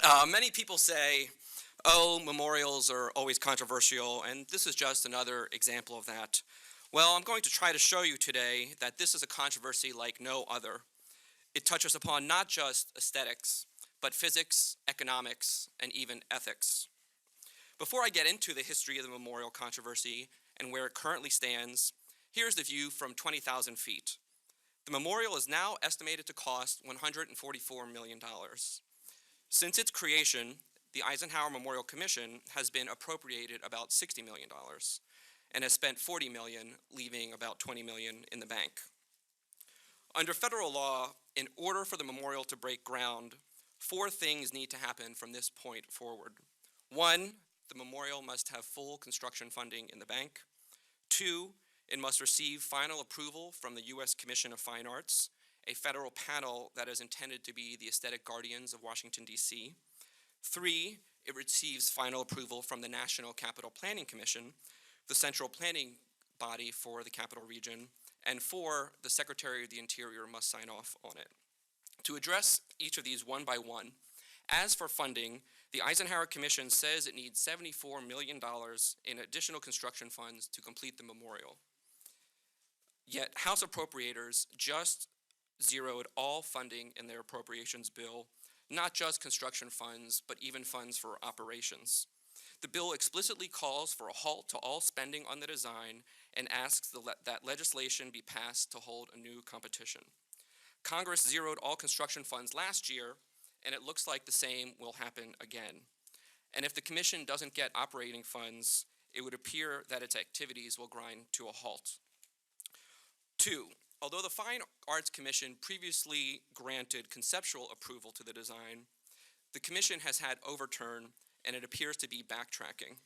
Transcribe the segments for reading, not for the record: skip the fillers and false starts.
Many people say, oh, memorials are always controversial, and this is just another example of that. Well, I'm going to try to show you today that this is a controversy like no other. It touches upon not just aesthetics, but physics, economics, and even ethics. Before I get into the history of the memorial controversy and where it currently stands, here's the view from 20,000 feet. The memorial is now estimated to cost $144 million. Since its creation, the Eisenhower Memorial Commission has been appropriated about $60 million and has spent $40 million, leaving about $20 million in the bank. Under federal law, in order for the memorial to break ground, 4 things need to happen from this point forward. 1, the memorial must have full construction funding in the bank. 2, it must receive final approval from the U.S. Commission of Fine Arts, a federal panel that is intended to be the aesthetic guardians of Washington, D.C. 3, it receives final approval from the National Capital Planning Commission, the central planning body for the capital region. And 4, the Secretary of the Interior must sign off on it. To address each of these one by one, as for funding, the Eisenhower Commission says it needs $74 million in additional construction funds to complete the memorial. Yet House Appropriators just zeroed all funding in their appropriations bill, not just construction funds, but even funds for operations. The bill explicitly calls for a halt to all spending on the design and asks that legislation be passed to hold a new competition. Congress zeroed all construction funds last year, and it looks like the same will happen again. And if the commission doesn't get operating funds, it would appear that its activities will grind to a halt. 2, although the Fine Arts Commission previously granted conceptual approval to the design, the commission has had overturn, and it appears to be backtracking.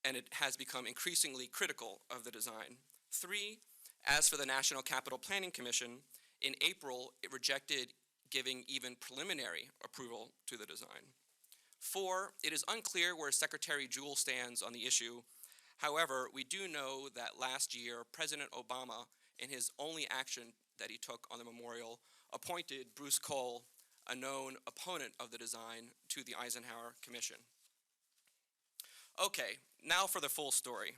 And it has become increasingly critical of the design. 3, as for the National Capital Planning Commission, in April it rejected giving even preliminary approval to the design. 4, it is unclear where Secretary Jewell stands on the issue. However, we do know that last year, President Obama, in his only action that he took on the memorial, appointed Bruce Cole, a known opponent of the design, to the Eisenhower Commission. Okay, now for the full story.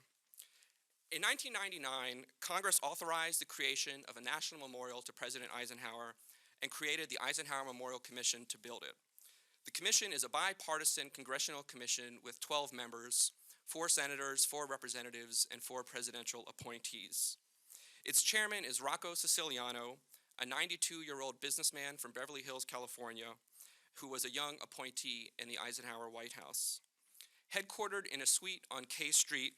In 1999, Congress authorized the creation of a national memorial to President Eisenhower and created the Eisenhower Memorial Commission to build it. The commission is a bipartisan congressional commission with 12 members, 4 senators, 4 representatives, and 4 presidential appointees. Its chairman is Rocco Siciliano, a 92-year-old businessman from Beverly Hills, California, who was a young appointee in the Eisenhower White House. Headquartered in a suite on K Street,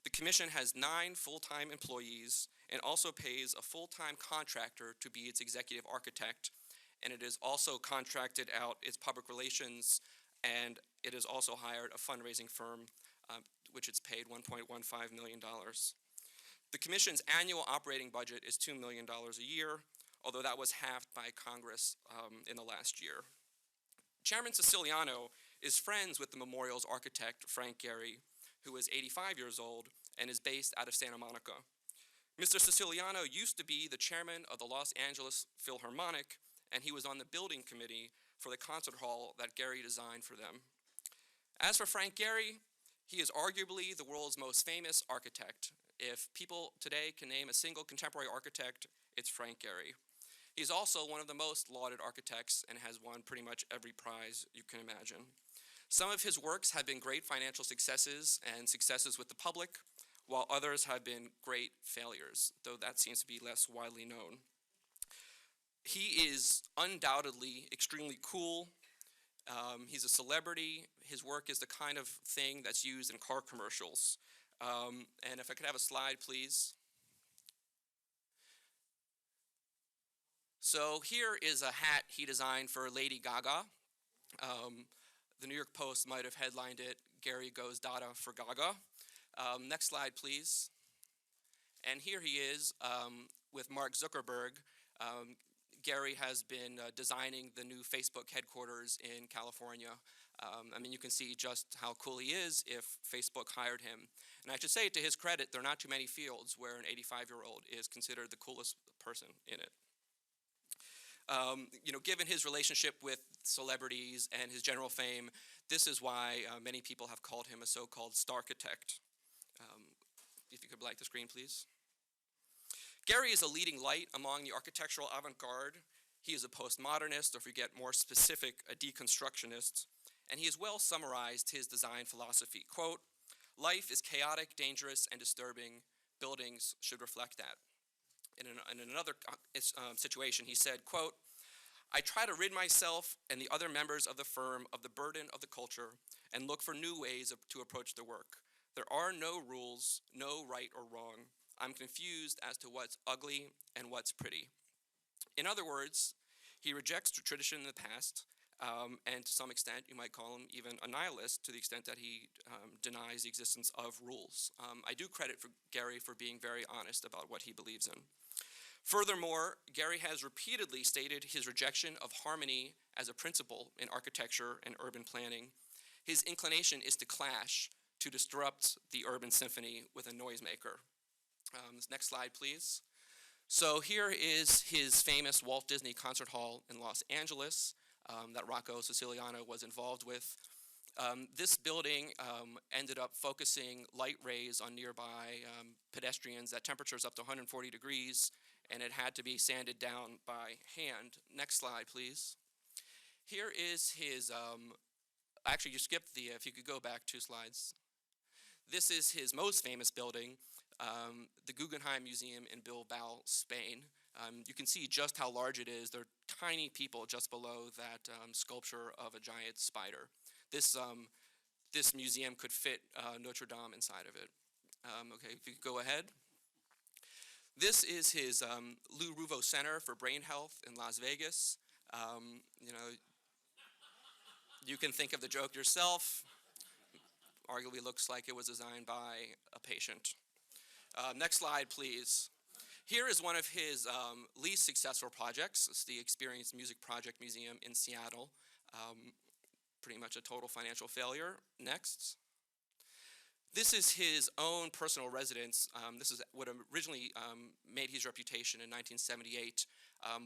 the commission has 9 full-time employees and also pays a full-time contractor to be its executive architect, and it has also contracted out its public relations, and it has also hired a fundraising firm, which it's paid $1.15 million. The commission's annual operating budget is $2 million a year, although that was halved by Congress in the last year. Chairman Siciliano is friends with the memorial's architect, Frank Gehry, who is 85 years old and is based out of Santa Monica. Mr. Siciliano used to be the chairman of the Los Angeles Philharmonic, and he was on the building committee for the concert hall that Gehry designed for them. As for Frank Gehry, he is arguably the world's most famous architect. If people today can name a single contemporary architect, it's Frank Gehry. He's also one of the most lauded architects and has won pretty much every prize you can imagine. Some of his works have been great financial successes and successes with the public, while others have been great failures, though that seems to be less widely known. He is undoubtedly extremely cool. He's a celebrity. His work is the kind of thing that's used in car commercials. And if I could have a slide, please. So here is a hat he designed for Lady Gaga. The New York Post might have headlined it, "Gehry Goes Dada for Gaga." Next slide, please. And here he is with Mark Zuckerberg. Gehry has been designing the new Facebook headquarters in California. I mean, you can see just how cool he is if Facebook hired him. And I should say, to his credit, there are not too many fields where an 85-year-old is considered the coolest person in it. Given his relationship with celebrities and his general fame, this is why many people have called him a so-called starchitect. If you could blank the screen, please. Gehry is a leading light among the architectural avant-garde. He is a postmodernist, or if we get more specific, a deconstructionist, and he has well summarized his design philosophy. Quote, "Life is chaotic, dangerous, and disturbing. Buildings should reflect that." In another situation, he said, quote, "I try to rid myself and the other members of the firm of the burden of the culture and look for new ways to approach the work. There are no rules, no right or wrong. I'm confused as to what's ugly and what's pretty." In other words, he rejects tradition in the past, and to some extent, you might call him even a nihilist to the extent that he denies the existence of rules. I do credit for Gehry for being very honest about what he believes in. Furthermore, Gehry has repeatedly stated his rejection of harmony as a principle in architecture and urban planning. His inclination is to clash, to disrupt the urban symphony with a noisemaker. This next slide, please. So here is his famous Walt Disney Concert Hall in Los Angeles that Rocco Siciliano was involved with. This building ended up focusing light rays on nearby pedestrians at temperatures up to 140 degrees, and it had to be sanded down by hand. Next slide, please. Here is his, actually you skipped if you could go back 2 slides. This is his most famous building, the Guggenheim Museum in Bilbao, Spain. You can see just how large it is. There are tiny people just below that sculpture of a giant spider. This museum could fit Notre Dame inside of it. Okay, if you could go ahead. This is his Lou Ruvo Center for Brain Health in Las Vegas. You can think of the joke yourself. Arguably looks like it was designed by a patient. Next slide, please. Here is one of his least successful projects. It's the Experience Music Project Museum in Seattle. Pretty much a total financial failure. Next. This is his own personal residence. This is what originally made his reputation in 1978.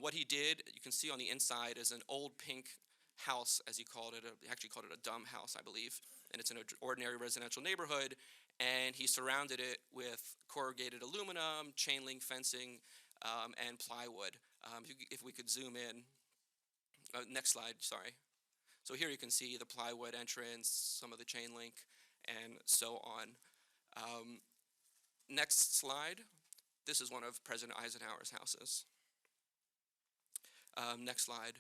What he did, you can see on the inside, is an old pink house, as he called it. He actually called it a dumb house, I believe. And it's in an ordinary residential neighborhood. And he surrounded it with corrugated aluminum, chain link fencing, and plywood. If we could zoom in. Next slide, sorry. So here you can see the plywood entrance, some of the chain link, and so on. Next slide. This is one of President Eisenhower's houses. Next slide.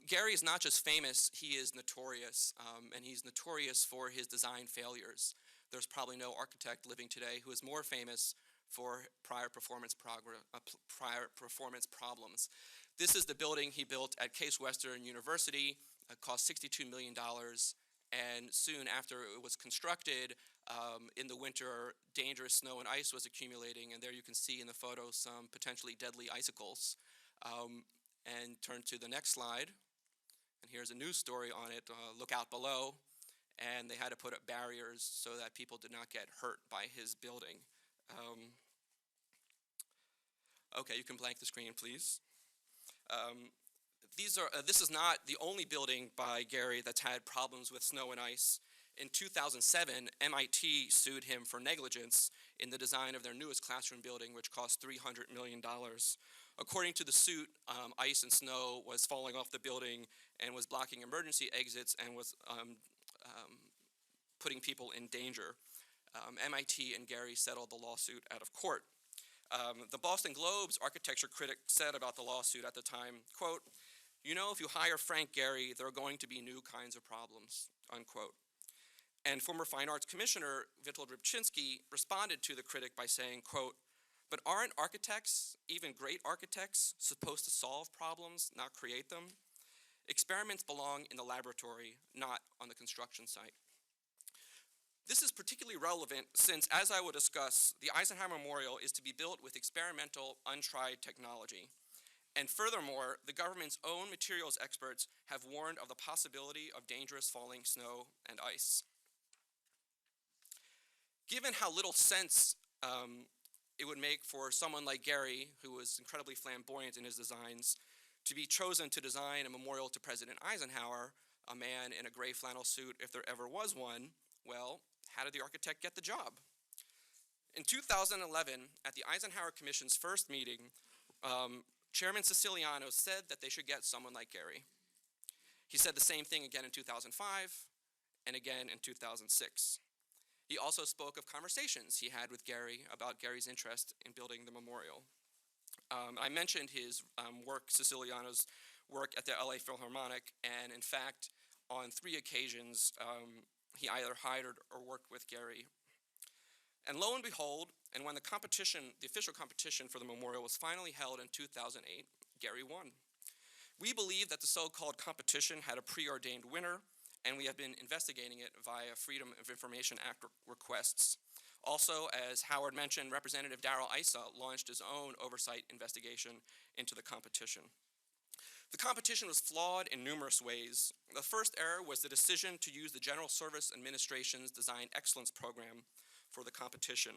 Gehry is not just famous, he is notorious, and he's notorious for his design failures. There's probably no architect living today who is more famous for prior performance problems. This is the building he built at Case Western University. It cost $62 million, and soon after it was constructed, in the winter, dangerous snow and ice was accumulating, and there you can see in the photo some potentially deadly icicles. And turn to the next slide, and here's a news story on it, look out below, and they had to put up barriers so that people did not get hurt by his building. Okay, you can blank the screen, please. This is not the only building by Gehry that's had problems with snow and ice. In 2007, MIT sued him for negligence in the design of their newest classroom building, which cost $300 million. According to the suit, ice and snow was falling off the building and was blocking emergency exits and was putting people in danger. MIT and Gehry settled the lawsuit out of court. The Boston Globe's architecture critic said about the lawsuit at the time, quote, "You know, if you hire Frank Gehry, there are going to be new kinds of problems," unquote. And former Fine Arts Commissioner Witold Rybczynski responded to the critic by saying, quote, "But aren't architects, even great architects, supposed to solve problems, not create them? Experiments belong in the laboratory, not on the construction site." This is particularly relevant since, as I will discuss, the Eisenhower Memorial is to be built with experimental, untried technology. And furthermore, the government's own materials experts have warned of the possibility of dangerous falling snow and ice. Given how little sense it would make for someone like Gehry, who was incredibly flamboyant in his designs, to be chosen to design a memorial to President Eisenhower, a man in a gray flannel suit if there ever was one. Well, how did the architect get the job? In 2011, at the Eisenhower Commission's first meeting, Chairman Siciliano said that they should get someone like Gehry. He said the same thing again in 2005 and again in 2006. He also spoke of conversations he had with Gehry about Gehry's interest in building the memorial. I mentioned his work, Siciliano's work at the LA Philharmonic, and in fact, on 3 occasions, he either hired or worked with Gehry. And lo and behold, and when the official competition for the memorial was finally held in 2008, Gehry won. We believe that the so-called competition had a preordained winner, and we have been investigating it via Freedom of Information Act requests. Also, as Howard mentioned, Representative Darrell Issa launched his own oversight investigation into the competition. The competition was flawed in numerous ways. The first error was the decision to use the General Service Administration's Design Excellence Program for the competition.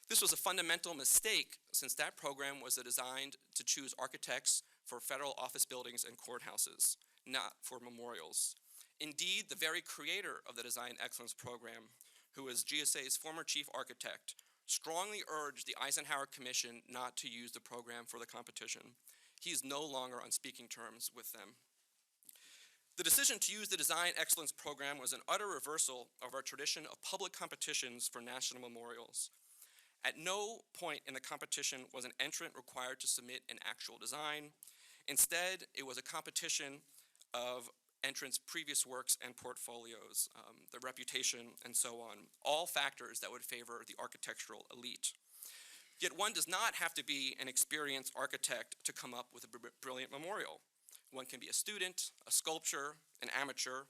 This was a fundamental mistake, since that program was designed to choose architects for federal office buildings and courthouses, not for memorials. Indeed, the very creator of the Design Excellence Program, who was GSA's former chief architect, strongly urged the Eisenhower Commission not to use the program for the competition. He is no longer on speaking terms with them. The decision to use the Design Excellence Program was an utter reversal of our tradition of public competitions for national memorials. At no point in the competition was an entrant required to submit an actual design. Instead, it was a competition of entrants' previous works and portfolios, their reputation, and so on, all factors that would favor the architectural elite. Yet one does not have to be an experienced architect to come up with a brilliant memorial. One can be a student, a sculptor, an amateur.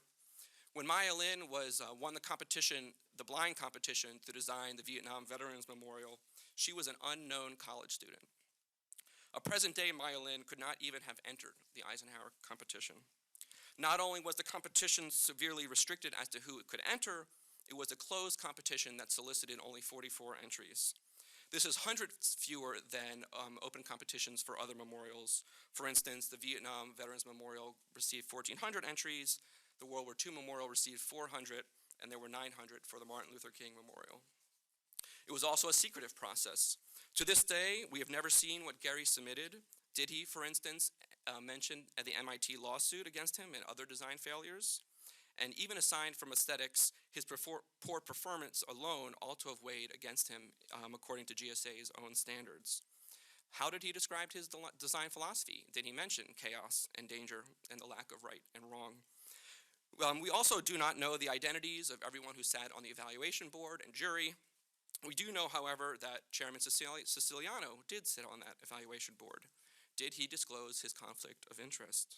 When Maya Lin won the competition, the blind competition to design the Vietnam Veterans Memorial, she was an unknown college student. A present-day Maya Lin could not even have entered the Eisenhower competition. Not only was the competition severely restricted as to who it could enter, it was a closed competition that solicited only 44 entries. This is hundreds fewer than open competitions for other memorials. For instance, the Vietnam Veterans Memorial received 1,400 entries, the World War II Memorial received 400, and there were 900 for the Martin Luther King Memorial. It was also a secretive process. To this day, we have never seen what Gehry submitted. Did he, for instance, mention the MIT lawsuit against him and other design failures? And even aside from aesthetics, his poor performance alone ought to have weighed against him, according to GSA's own standards. How did he describe his design philosophy? Did he mention chaos and danger and the lack of right and wrong? We also do not know the identities of everyone who sat on the evaluation board and jury. We do know, however, that Chairman Siciliano did sit on that evaluation board. Did he disclose his conflict of interest?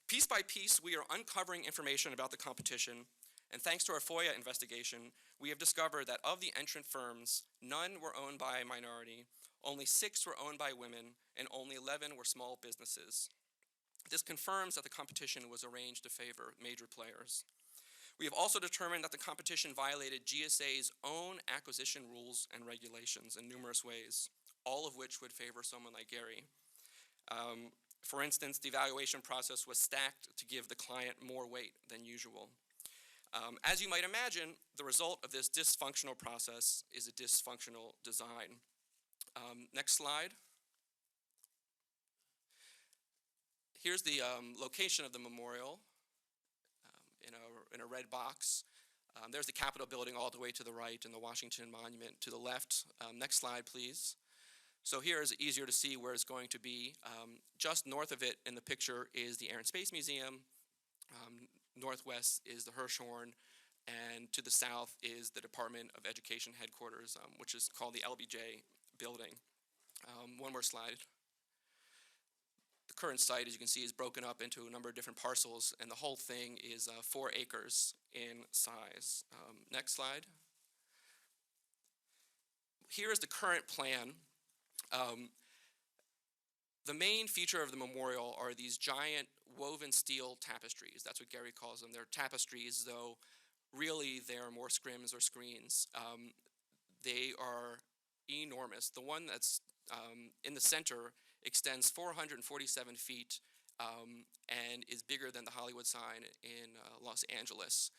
Piece by piece, we are uncovering information about the competition, and thanks to our FOIA investigation, we have discovered that of the entrant firms, none were owned by a minority, only 6 were owned by women, and only 11 were small businesses. This confirms that the competition was arranged to favor major players. We have also determined that the competition violated GSA's own acquisition rules and regulations in numerous ways, all of which would favor someone like Gehry. For instance, the evaluation process was stacked to give the client more weight than usual. As you might imagine, the result of this dysfunctional process is a dysfunctional design. Next slide. Here's the location of the memorial in a red box. There's the Capitol building all the way to the right and the Washington Monument to the left. Next slide, please. So here is easier to see where it's going to be. Just north of it in the picture is the Air and Space Museum. Northwest is the Hirshhorn, and to the south is the Department of Education headquarters, which is called the LBJ building. One more slide. The current site, as you can see, is broken up into a number of different parcels, and the whole thing is 4 acres in size. Next slide. Here is the current plan. The main feature of the memorial are these giant woven steel tapestries. That's what Gehry calls them. They're tapestries, though really they are more scrims or screens. They are enormous. The one that's in the center extends 447 feet and is bigger than the Hollywood sign in Los Angeles.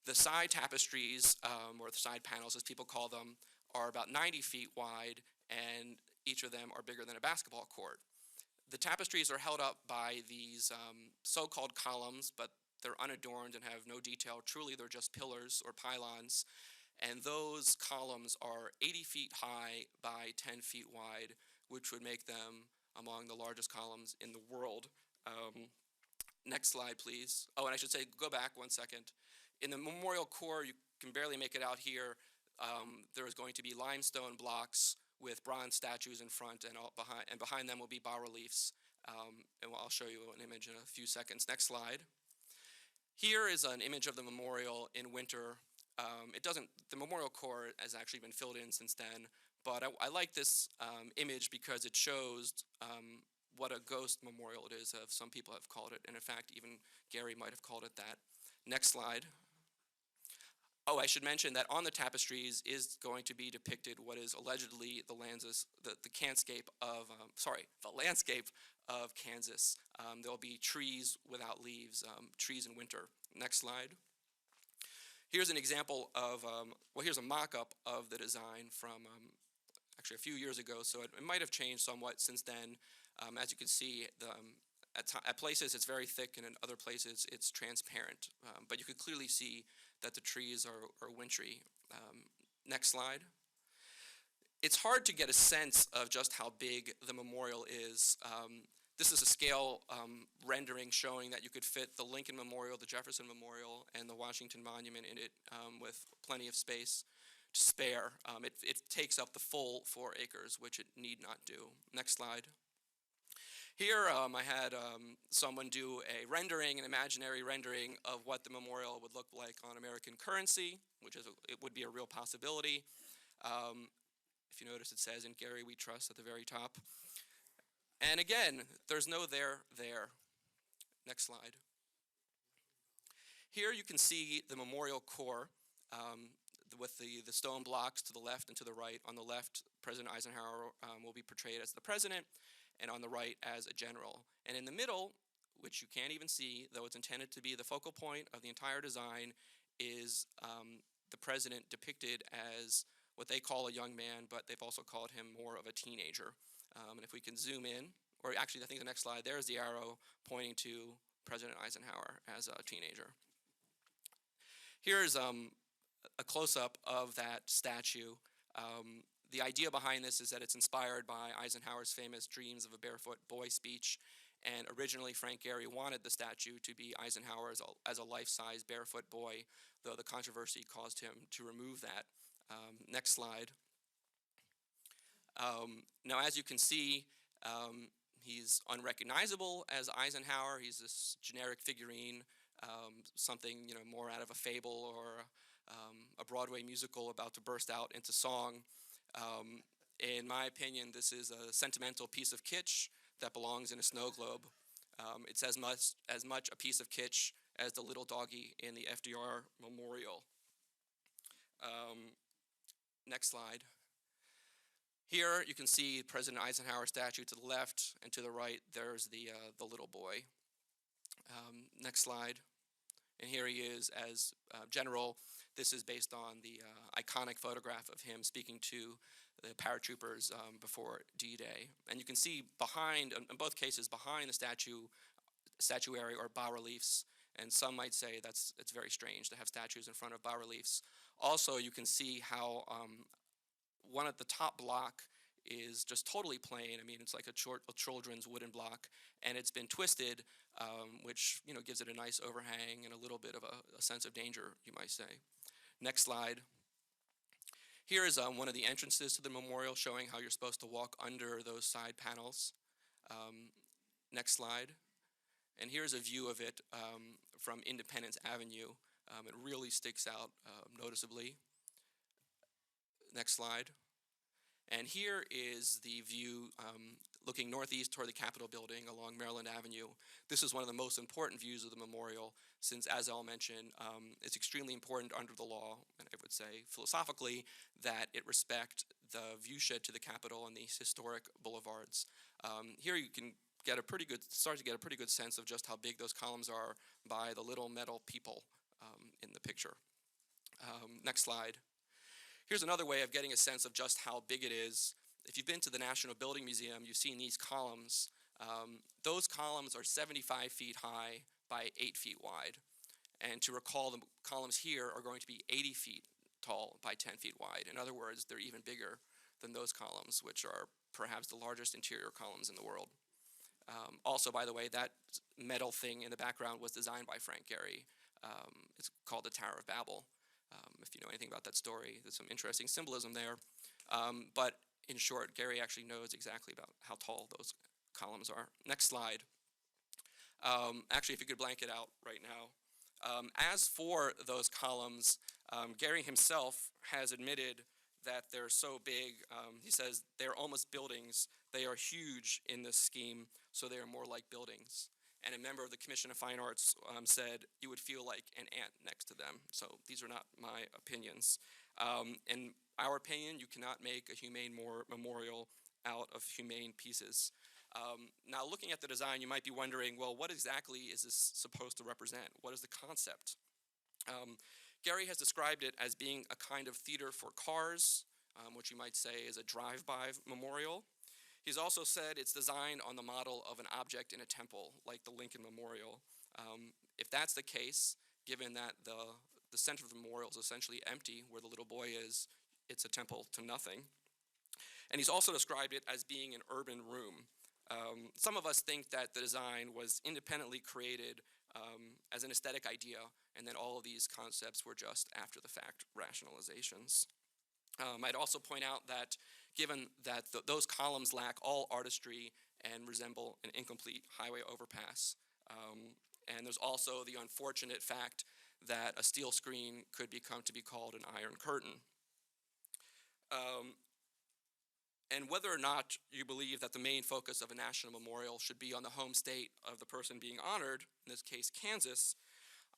The side tapestries, or the side panels as people call them, are about 90 feet wide, and each of them are bigger than a basketball court. The tapestries are held up by these so-called columns, but they're unadorned and have no detail. Truly, they're just pillars or pylons. And those columns are 80 feet high by 10 feet wide, which would make them among the largest columns in the world. Next slide, please. Oh, and I should say, go back 1 second. In the memorial core, you can barely make it out here. There is going to be limestone blocks with bronze statues in front, and behind them will be bas-reliefs. And I'll show you an image in a few seconds. Next slide. Here is an image of the memorial in winter. The memorial core has actually been filled in since then, but I like this image because it shows what a ghost memorial it is, as some people have called it, and in fact, even Gehry might have called it that. Next slide. Oh, I should mention that on the tapestries is going to be depicted what is allegedly the landscape of Kansas. There will be trees without leaves, trees in winter. Next slide. Here's an example of, here's a mock-up of the design from actually a few years ago, so it might have changed somewhat since then. As you can see, at places it's very thick, and in other places it's transparent. But you could clearly see that the trees are wintry. Next slide. It's hard to get a sense of just how big the memorial is. This is a scale rendering showing that you could fit the Lincoln Memorial, the Jefferson Memorial, and the Washington Monument in it with plenty of space to spare. It takes up the full 4 acres, which it need not do. Next slide. Here I had someone do a rendering, an imaginary rendering of what the memorial would look like on American currency, which it would be a real possibility. If you notice, it says, "In Gehry we trust" at the very top. And again, there's no there. Next slide. Here you can see the memorial core with the stone blocks to the left and to the right. On the left, President Eisenhower will be portrayed as the president, and on the right as a general. And in the middle, which you can't even see, though it's intended to be the focal point of the entire design, is the president depicted as what they call a young man, but they've also called him more of a teenager. And if we can zoom in, or actually I think the next slide, there's the arrow pointing to President Eisenhower as a teenager. Here's a close-up of that statue. The idea behind this is that it's inspired by Eisenhower's famous Dreams of a Barefoot Boy speech, and originally Frank Gehry wanted the statue to be Eisenhower as a life-size barefoot boy, though the controversy caused him to remove that. Next slide. Now, as you can see, he's unrecognizable as Eisenhower. He's this generic figurine, something more out of a fable or a Broadway musical about to burst out into song. In my opinion, this is a sentimental piece of kitsch that belongs in a snow globe. It's as much a piece of kitsch as the little doggy in the FDR Memorial. Next slide. Here you can see President Eisenhower statue to the left, and to the right there's the little boy. Next slide. And here he is as general. This is based on the iconic photograph of him speaking to the paratroopers before D-Day. And you can see behind, in both cases, behind the statuary are bas-reliefs. And some might say it's very strange to have statues in front of bas-reliefs. Also, you can see how one at the top block is just totally plain. I mean, it's like a children's wooden block, and it's been twisted, which gives it a nice overhang and a little bit of a sense of danger, you might say. Next slide. Here is one of the entrances to the memorial, showing how you're supposed to walk under those side panels. Next slide. And here's a view of it from Independence Avenue. It really sticks out noticeably. Next slide. And here is the view looking northeast toward the Capitol building along Maryland Avenue. This is one of the most important views of the memorial since, as I'll mention, it's extremely important under the law, and I would say philosophically, that it respect the viewshed to the Capitol and these historic boulevards. Here you can start to get a pretty good sense of just how big those columns are by the little metal people in the picture. Next slide. Here's another way of getting a sense of just how big it is. If you've been to the National Building Museum, you've seen these columns. Those columns are 75 feet high by 8 feet wide. And to recall, the columns here are going to be 80 feet tall by 10 feet wide. In other words, they're even bigger than those columns, which are perhaps the largest interior columns in the world. Also, by the way, that metal thing in the background was designed by Frank Gehry. It's called the Tower of Babel. If you know anything about that story, there's some interesting symbolism there. But in short, Gehry actually knows exactly about how tall those columns are. Next slide. Actually, if you could blank it out right now. As for those columns, Gehry himself has admitted that they're so big. He says they're almost buildings. They are huge in this scheme, so they are more like buildings. And a member of the Commission of Fine Arts said you would feel like an ant next to them. So these are not my opinions. In our opinion, you cannot make a humane memorial out of humane pieces. Now, looking at the design, you might be wondering, well, what exactly is this supposed to represent? What is the concept? Gehry has described it as being a kind of theater for cars, which you might say is a drive-by memorial. He's also said it's designed on the model of an object in a temple, like the Lincoln Memorial. If that's the case, given that the center of the memorial is essentially empty, where the little boy is, it's a temple to nothing. And he's also described it as being an urban room. Some of us think that the design was independently created as an aesthetic idea, and then all of these concepts were just after-the-fact rationalizations. I'd also point out that given that those columns lack all artistry and resemble an incomplete highway overpass, and there's also the unfortunate fact that a steel screen could become to be called an iron curtain. And whether or not you believe that the main focus of a national memorial should be on the home state of the person being honored, in this case Kansas,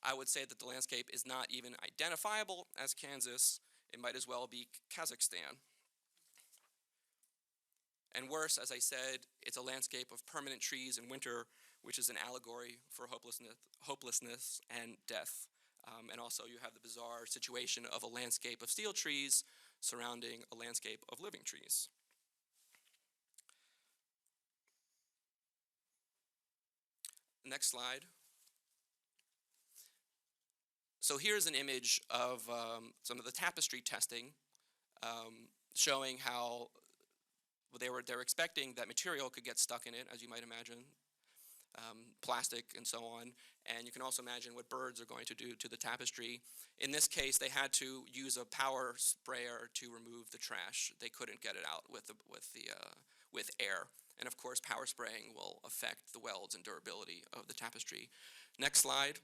I would say that the landscape is not even identifiable as Kansas. It might as well be Kazakhstan. And worse, as I said, it's a landscape of permanent trees in winter, which is an allegory for hopelessness and death. And also you have the bizarre situation of a landscape of steel trees surrounding a landscape of living trees. Next slide. So here's an image of some of the tapestry testing, showing how they were expecting that material could get stuck in it, as you might imagine, plastic and so on. And you can also imagine what birds are going to do to the tapestry. In this case, they had to use a power sprayer to remove the trash. They couldn't get it out with air. And of course, power spraying will affect the welds and durability of the tapestry. Next slide.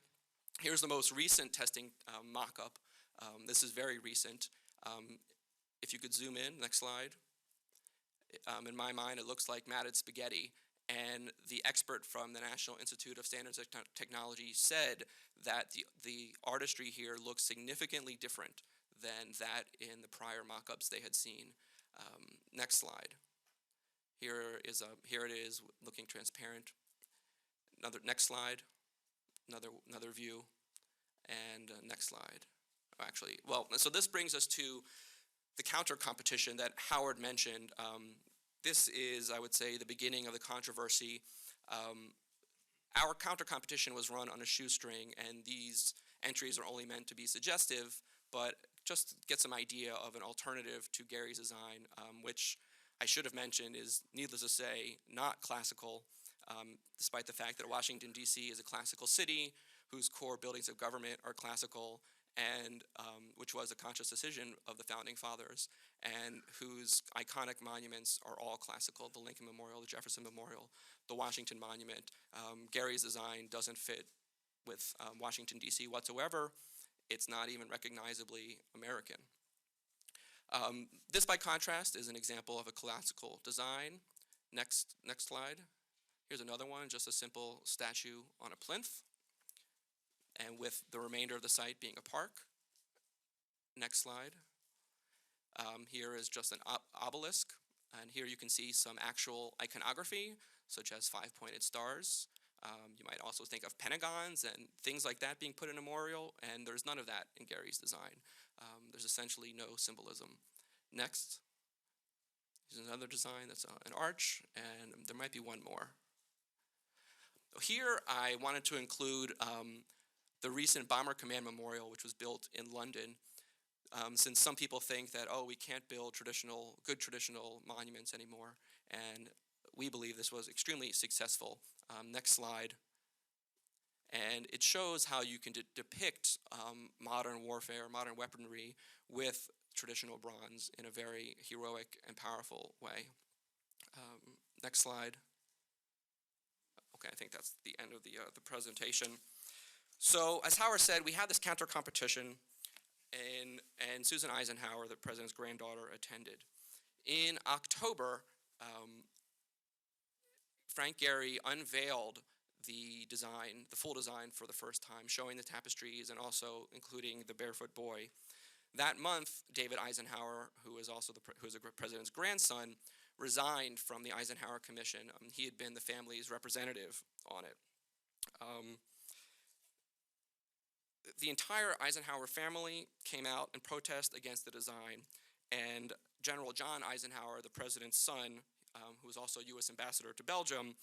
Here's the most recent testing mock-up. This is very recent. If you could zoom in, next slide. In my mind, it looks like matted spaghetti. And the expert from the National Institute of Standards and Technology said that the artistry here looks significantly different than that in the prior mock-ups they had seen. Next slide. Here it is, looking transparent. Next slide. Another view, and next slide. Actually, well, so this brings us to the counter competition that Howard mentioned. This is, I would say, the beginning of the controversy. Our counter competition was run on a shoestring, and these entries are only meant to be suggestive, but just get some idea of an alternative to Gehry's design, which I should have mentioned is, needless to say, not classical. Despite the fact that Washington, D.C. is a classical city whose core buildings of government are classical, and which was a conscious decision of the Founding Fathers, and whose iconic monuments are all classical, the Lincoln Memorial, the Jefferson Memorial, the Washington Monument. Gehry's design doesn't fit with Washington, D.C. whatsoever. It's not even recognizably American. This, by contrast, is an example of a classical design. Next slide. Here's another one, just a simple statue on a plinth, and with the remainder of the site being a park. Next slide. Here is just an obelisk, and here you can see some actual iconography, such as 5-pointed stars. You might also think of pentagons and things like that being put in a memorial, and there's none of that in Gehry's design. There's essentially no symbolism. Next. Here's another design that's an arch, and there might be one more. Here I wanted to include the recent Bomber Command Memorial, which was built in London, since some people think that, oh, we can't build good traditional monuments anymore, and we believe this was extremely successful. Next slide. And it shows how you can depict modern warfare, modern weaponry with traditional bronze in a very heroic and powerful way. Next slide. Okay, I think that's the end of the presentation. So, as Howard said, we had this counter competition, and Susan Eisenhower, the president's granddaughter, attended. In October, Frank Gehry unveiled the design, the full design for the first time, showing the tapestries and also including the barefoot boy. That month, David Eisenhower, who is also the president's grandson, resigned from the Eisenhower Commission. He had been the family's representative on it. The entire Eisenhower family came out in protest against the design, and General John Eisenhower, the president's son, who was also U.S. ambassador to Belgium,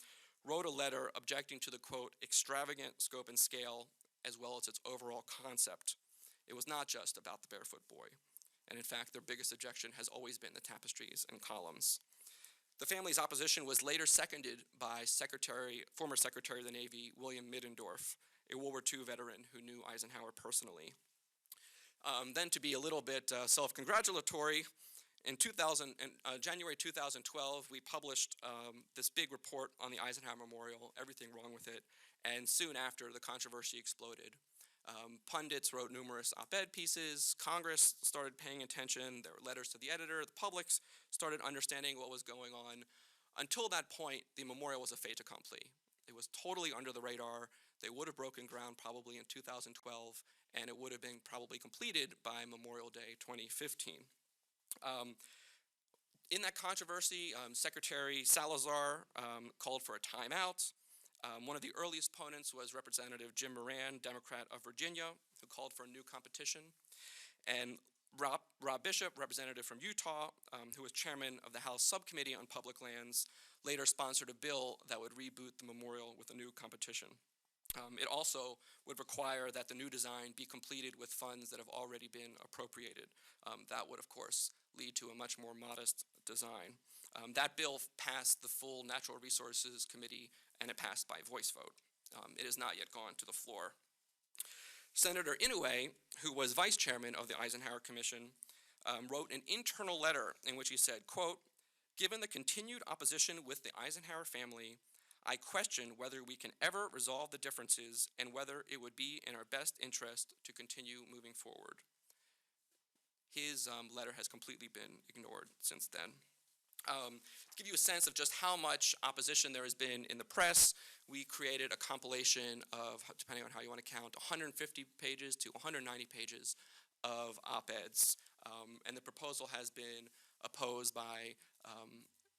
wrote a letter objecting to the, quote, extravagant scope and scale, as well as its overall concept. It was not just about the barefoot boy, and in fact, their biggest objection has always been the tapestries and columns. The family's opposition was later seconded by former Secretary of the Navy, William Middendorf, a World War II veteran who knew Eisenhower personally. Then, to be a little bit self-congratulatory, in January 2012, we published this big report on the Eisenhower Memorial, everything wrong with it, and soon after, the controversy exploded. Pundits wrote numerous op-ed pieces, Congress started paying attention, there were letters to the editor, the public started understanding what was going on. Until that point, the memorial was a fait accompli. It was totally under the radar. They would have broken ground probably in 2012, and it would have been probably completed by Memorial Day 2015. In that controversy, Secretary Salazar called for a timeout. One of the earliest opponents was Representative Jim Moran, Democrat of Virginia, who called for a new competition. And Rob Bishop, representative from Utah, who was chairman of the House Subcommittee on Public Lands, later sponsored a bill that would reboot the memorial with a new competition. It also would require that the new design be completed with funds that have already been appropriated. That would, of course, lead to a much more modest design. That bill passed the full Natural Resources Committee, and it passed by voice vote. It has not yet gone to the floor. Senator Inouye, who was vice chairman of the Eisenhower Commission, wrote an internal letter in which he said, quote, given the continued opposition with the Eisenhower family, I question whether we can ever resolve the differences and whether it would be in our best interest to continue moving forward. His letter has completely been ignored since then. To give you a sense of just how much opposition there has been in the press, we created a compilation of, depending on how you want to count, 150 pages to 190 pages of op-eds. And the proposal has been opposed by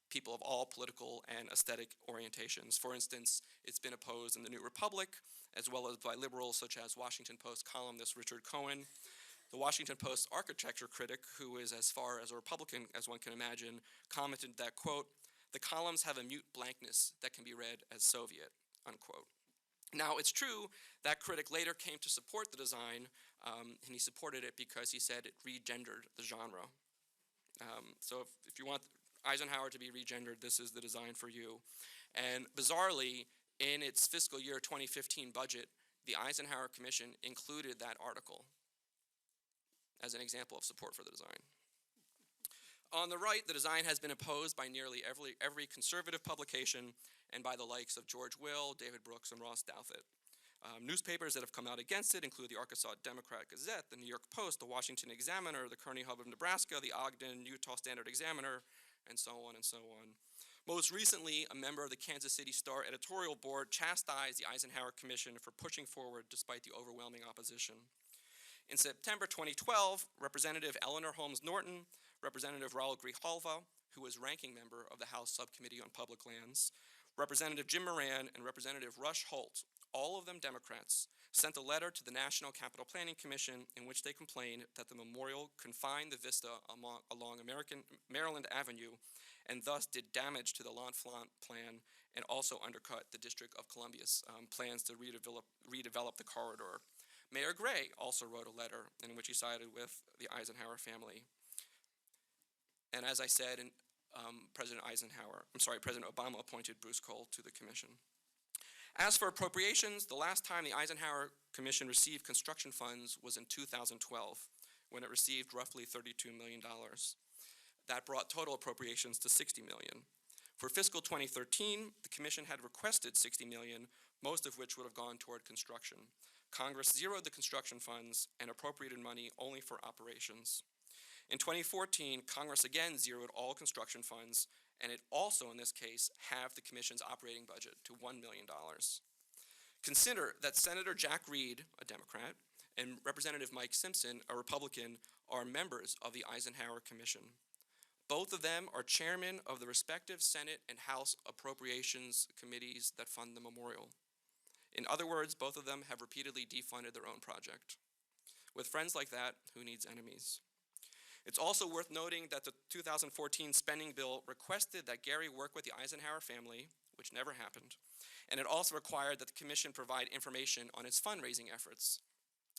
people of all political and aesthetic orientations. For instance, it's been opposed in the New Republic, as well as by liberals such as Washington Post columnist Richard Cohen. The Washington Post architecture critic, who is as far as a Republican as one can imagine, commented that, quote, the columns have a mute blankness that can be read as Soviet, unquote. Now, it's true that critic later came to support the design, and he supported it because he said it regendered the genre. So if you want Eisenhower to be regendered, this is the design for you. And bizarrely, in its fiscal year 2015 budget, the Eisenhower Commission included that article as an example of support for the design. On the right, the design has been opposed by nearly every conservative publication and by the likes of George Will, David Brooks, and Ross Douthat. Newspapers that have come out against it include the Arkansas Democrat-Gazette, the New York Post, the Washington Examiner, the Kearney Hub of Nebraska, the Ogden Utah Standard Examiner, and so on and so on. Most recently, a member of the Kansas City Star editorial board chastised the Eisenhower Commission for pushing forward despite the overwhelming opposition. In September 2012, Representative Eleanor Holmes Norton, Representative Raul Grijalva, who was ranking member of the House Subcommittee on Public Lands, Representative Jim Moran, and Representative Rush Holt, all of them Democrats, sent a letter to the National Capital Planning Commission in which they complained that the memorial confined the vista along Maryland Avenue and thus did damage to the L'Enfant plan and also undercut the District of Columbia's plans to redevelop the corridor. Mayor Gray also wrote a letter in which he sided with the Eisenhower family. And as I said, President Obama appointed Bruce Cole to the commission. As for appropriations, the last time the Eisenhower Commission received construction funds was in 2012, when it received roughly $32 million. That brought total appropriations to $60 million. For fiscal 2013, the commission had requested $60 million, most of which would have gone toward construction. Congress zeroed the construction funds and appropriated money only for operations. In 2014, Congress again zeroed all construction funds, and it also, in this case, halved the commission's operating budget to $1 million. Consider that Senator Jack Reed, a Democrat, and Representative Mike Simpson, a Republican, are members of the Eisenhower Commission. Both of them are chairmen of the respective Senate and House Appropriations Committees that fund the memorial. In other words, both of them have repeatedly defunded their own project. With friends like that, who needs enemies? It's also worth noting that the 2014 spending bill requested that Gehry work with the Eisenhower family, which never happened, and it also required that the commission provide information on its fundraising efforts.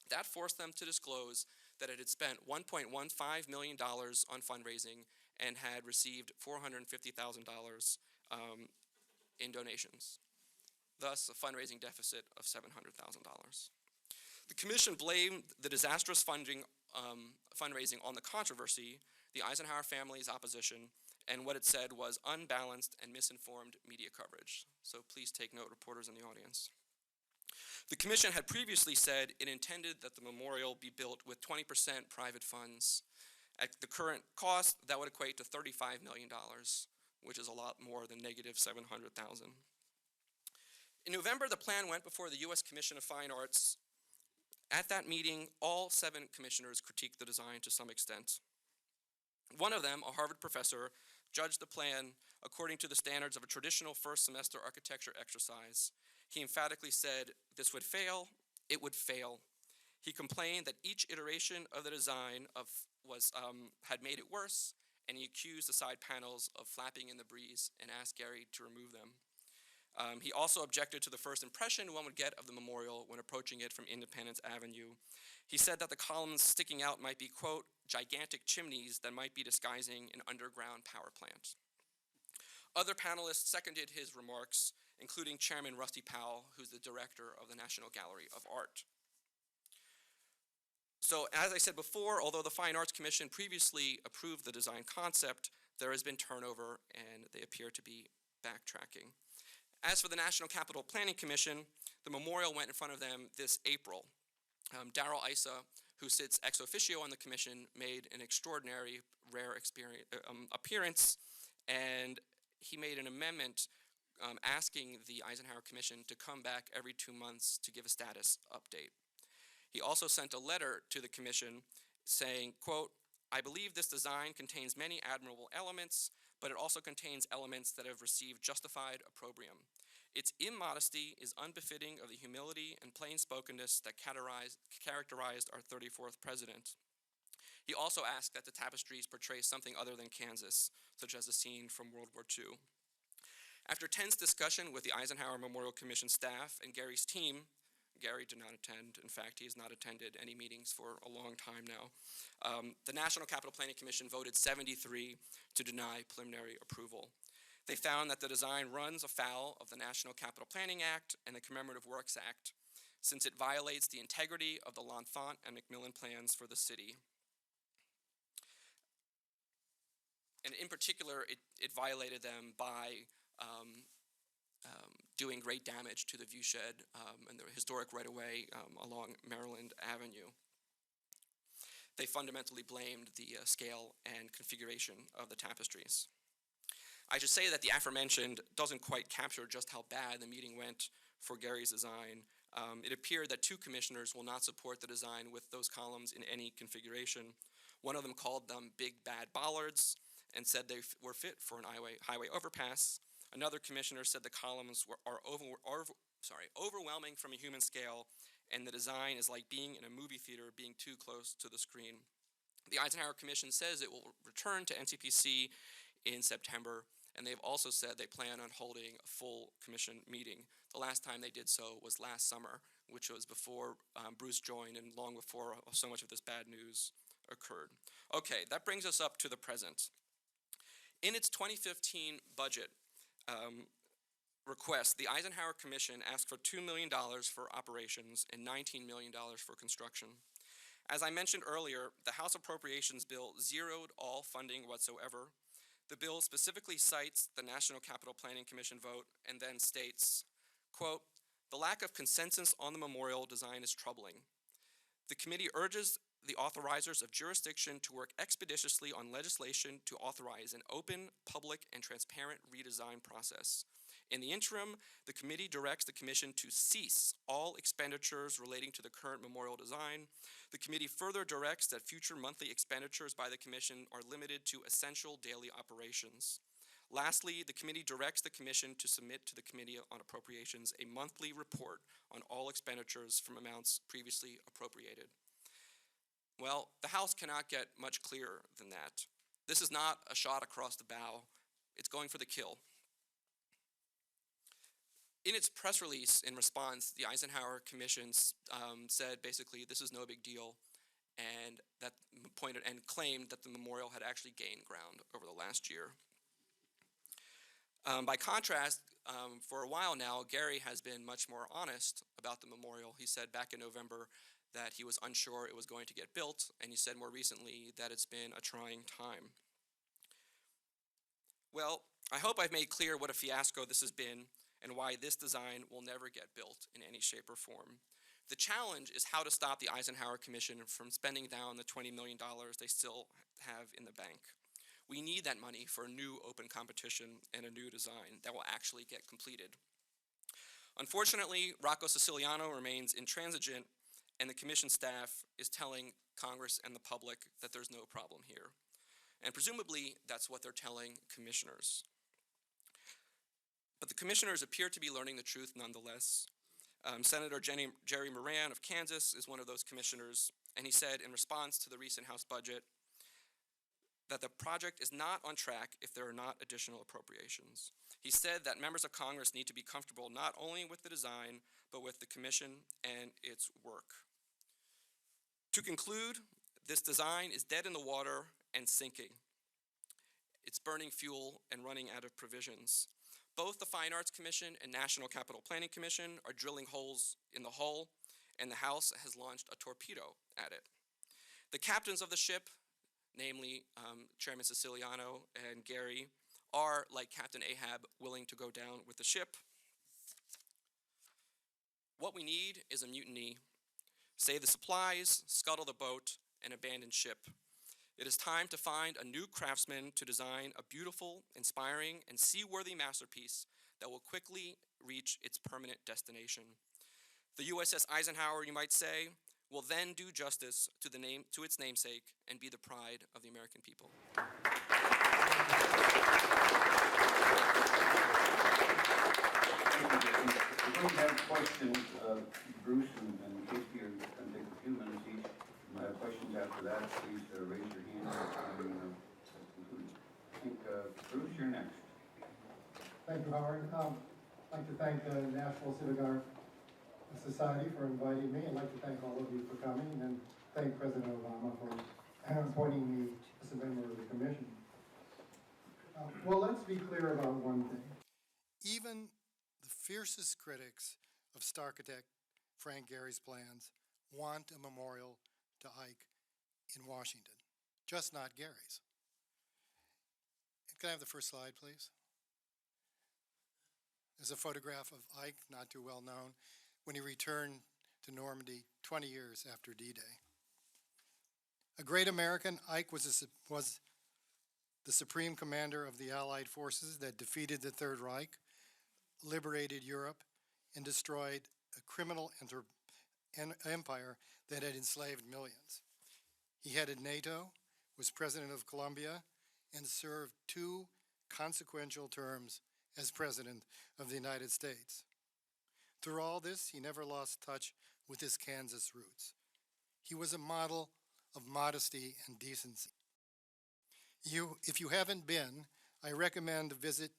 That forced them to disclose that it had spent $1.15 million on fundraising and had received $450,000 in donations, thus a fundraising deficit of $700,000. The commission blamed the disastrous fundraising on the controversy, the Eisenhower family's opposition, and what it said was unbalanced and misinformed media coverage. So please take note, reporters in the audience. The commission had previously said it intended that the memorial be built with 20% private funds. At the current cost, that would equate to $35 million, which is a lot more than negative $700,000. In November, the plan went before the U.S. Commission of Fine Arts. At that meeting, all 7 commissioners critiqued the design to some extent. One of them, a Harvard professor, judged the plan according to the standards of a traditional first semester architecture exercise. He emphatically said, this would fail, it would fail. He complained that each iteration of the design had made it worse, and he accused the side panels of flapping in the breeze and asked Gehry to remove them. He also objected to the first impression one would get of the memorial when approaching it from Independence Avenue. He said that the columns sticking out might be, quote, gigantic chimneys that might be disguising an underground power plant. Other panelists seconded his remarks, including Chairman Rusty Powell, who's the director of the National Gallery of Art. So, as I said before, although the Fine Arts Commission previously approved the design concept, there has been turnover and they appear to be backtracking. As for the National Capital Planning Commission, the memorial went in front of them this April. Darrell Issa, who sits ex officio on the commission, made an extraordinary, rare appearance, and he made an amendment asking the Eisenhower Commission to come back every 2 months to give a status update. He also sent a letter to the commission saying, quote, I believe this design contains many admirable elements, but it also contains elements that have received justified opprobrium. Its immodesty is unbefitting of the humility and plain-spokenness that characterized our 34th president. He also asked that the tapestries portray something other than Kansas, such as a scene from World War II. After tense discussion with the Eisenhower Memorial Commission staff and Gehry's team, Gehry did not attend. In fact, he has not attended any meetings for a long time now. The National Capital Planning Commission voted 73 to deny preliminary approval. They found that the design runs afoul of the National Capital Planning Act and the Commemorative Works Act, since it violates the integrity of the L'Enfant and Macmillan plans for the city. And in particular, it violated them by doing great damage to the viewshed and the historic right-of-way along Maryland Avenue. They fundamentally blamed the scale and configuration of the tapestries. I should say that the aforementioned doesn't quite capture just how bad the meeting went for Gehry's design. It appeared that 2 commissioners will not support the design with those columns in any configuration. One of them called them big bad bollards and said they were fit for an highway overpass. Another commissioner said the columns are overwhelming from a human scale, and the design is like being in a movie theater being too close to the screen. The Eisenhower Commission says it will return to NCPC in September, and they've also said they plan on holding a full commission meeting. The last time they did so was last summer, which was before Bruce joined and long before so much of this bad news occurred. Okay, that brings us up to the present. In its 2015 budget request, the Eisenhower Commission asked for $2 million for operations and $19 million for construction. As I mentioned earlier, the House Appropriations Bill zeroed all funding whatsoever. The bill specifically cites the National Capital Planning Commission vote and then states, quote, "The lack of consensus on the memorial design is troubling. The committee urges the authorizers of jurisdiction to work expeditiously on legislation to authorize an open, public, and transparent redesign process. In the interim, the committee directs the Commission to cease all expenditures relating to the current memorial design. The committee further directs that future monthly expenditures by the Commission are limited to essential daily operations. Lastly, the committee directs the Commission to submit to the Committee on Appropriations a monthly report on all expenditures from amounts previously appropriated." Well, the House cannot get much clearer than that. This is not a shot across the bow. It's going for the kill. In its press release in response, the Eisenhower Commission said basically this is no big deal, and claimed that the memorial had actually gained ground over the last year. By contrast, for a while now, Gehry has been much more honest about the memorial. He said back in November that he was unsure it was going to get built, and he said more recently that it's been a trying time. Well, I hope I've made clear what a fiasco this has been and why this design will never get built in any shape or form. The challenge is how to stop the Eisenhower Commission from spending down the $20 million they still have in the bank. We need that money for a new open competition and a new design that will actually get completed. Unfortunately, Rocco Siciliano remains intransigent, and the commission staff is telling Congress and the public that there's no problem here. And presumably, that's what they're telling commissioners. But the commissioners appear to be learning the truth nonetheless. Senator Jerry Moran of Kansas is one of those commissioners, and he said in response to the recent House budget that the project is not on track if there are not additional appropriations. He said that members of Congress need to be comfortable not only with the design, but with the commission and its work. To conclude, this design is dead in the water and sinking. It's burning fuel and running out of provisions. Both the Fine Arts Commission and National Capital Planning Commission are drilling holes in the hull, and the House has launched a torpedo at it. The captains of the ship, namely Chairman Siciliano and Gehry, are, like Captain Ahab, willing to go down with the ship. What we need is a mutiny. Save the supplies, scuttle the boat, and abandon ship. It is time to find a new craftsman to design a beautiful, inspiring, and seaworthy masterpiece that will quickly reach its permanent destination. The USS Eisenhower, you might say, will then do justice to its namesake and be the pride of the American people. We're going to have questions, Bruce and Casey are going to take a few minutes each. If you have questions after that, please raise your hand. I think, Bruce, you're next. Thank you, Howard. I'd like to thank the National Civic Art Society for inviting me. I'd like to thank all of you for coming, and thank President Obama for appointing me as a member of the commission. Well, let's be clear about one thing. Even the fiercest critics of Starchitect Frank Gehry's plans want a memorial to Ike in Washington, just not Gehry's. Can I have the first slide, please? There's a photograph of Ike, not too well known, when he returned to Normandy 20 years after D-Day. A great American, Ike was the supreme commander of the Allied forces that defeated the Third Reich, liberated Europe, and destroyed a criminal empire that had enslaved millions. He headed NATO, was president of Colombia, and served 2 consequential terms as president of the United States. Through all this, he never lost touch with his Kansas roots. He was a model of modesty and decency. If you haven't been, I recommend a visit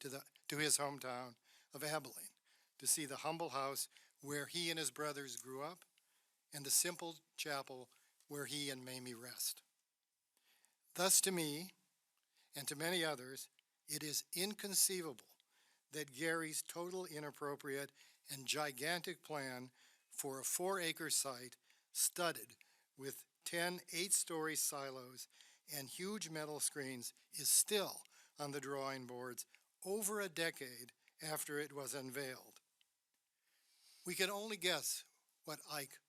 to his hometown of Abilene to see the humble house where he and his brothers grew up and the simple chapel where he and Mamie rest. Thus, to me, and to many others, it is inconceivable that Gehry's total inappropriate and gigantic plan for a 4-acre site studded with 10 8-story silos and huge metal screens is still on the drawing boards over a decade after it was unveiled. We can only guess what Ike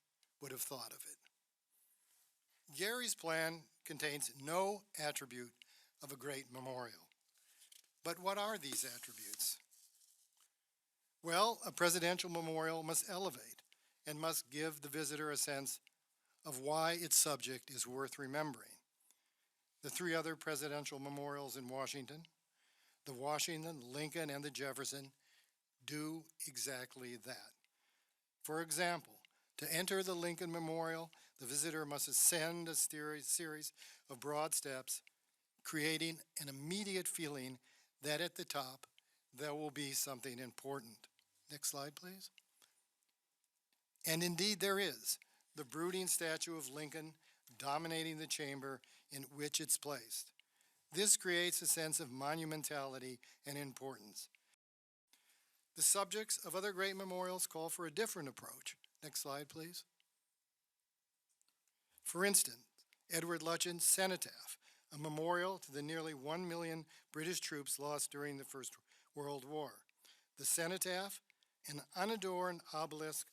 would have thought of it. Gehry's plan contains no attribute of a great memorial. But what are these attributes? Well, a presidential memorial must elevate and must give the visitor a sense of why its subject is worth remembering. The 3 other presidential memorials in Washington, the Washington, Lincoln, and the Jefferson, do exactly that. For example, to enter the Lincoln Memorial, the visitor must ascend a series of broad steps, creating an immediate feeling that at the top there will be something important. Next slide, please. And indeed there is, the brooding statue of Lincoln dominating the chamber in which it's placed. This creates a sense of monumentality and importance. The subjects of other great memorials call for a different approach. Next slide, please. For instance, Edward Lutyens' cenotaph, a memorial to the nearly 1 million British troops lost during the First World War. The cenotaph, an unadorned obelisk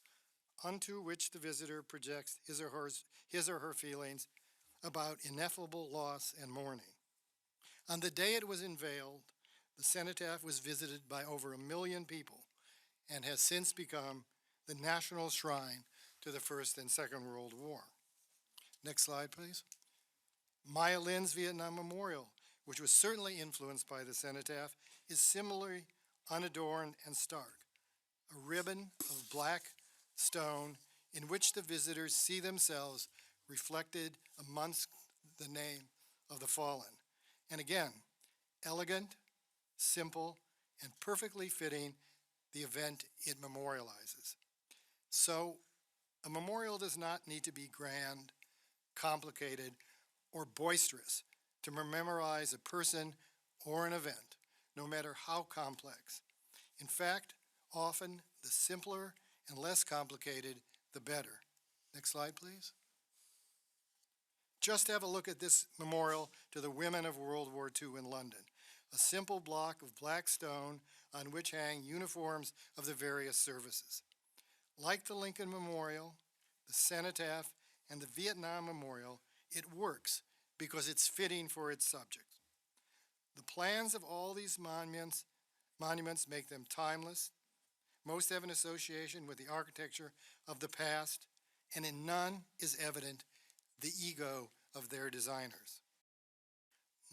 onto which the visitor projects his or her feelings about ineffable loss and mourning. On the day it was unveiled, the cenotaph was visited by over 1 million people and has since become the national shrine to the First and Second World War. Next slide, please. Maya Lin's Vietnam Memorial, which was certainly influenced by the cenotaph, is similarly unadorned and stark. A ribbon of black stone in which the visitors see themselves reflected amongst the name of the fallen. And again, elegant, simple, and perfectly fitting the event it memorializes. So, a memorial does not need to be grand, complicated, or boisterous to memorialize a person or an event, no matter how complex. In fact, often the simpler and less complicated, the better. Next slide, please. Just have a look at this memorial to the women of World War II in London. A simple block of black stone on which hang uniforms of the various services. Like the Lincoln Memorial, the cenotaph, and the Vietnam Memorial, it works because it's fitting for its subject. The plans of all these monuments make them timeless. Most have an association with the architecture of the past, and in none is evident the ego of their designers.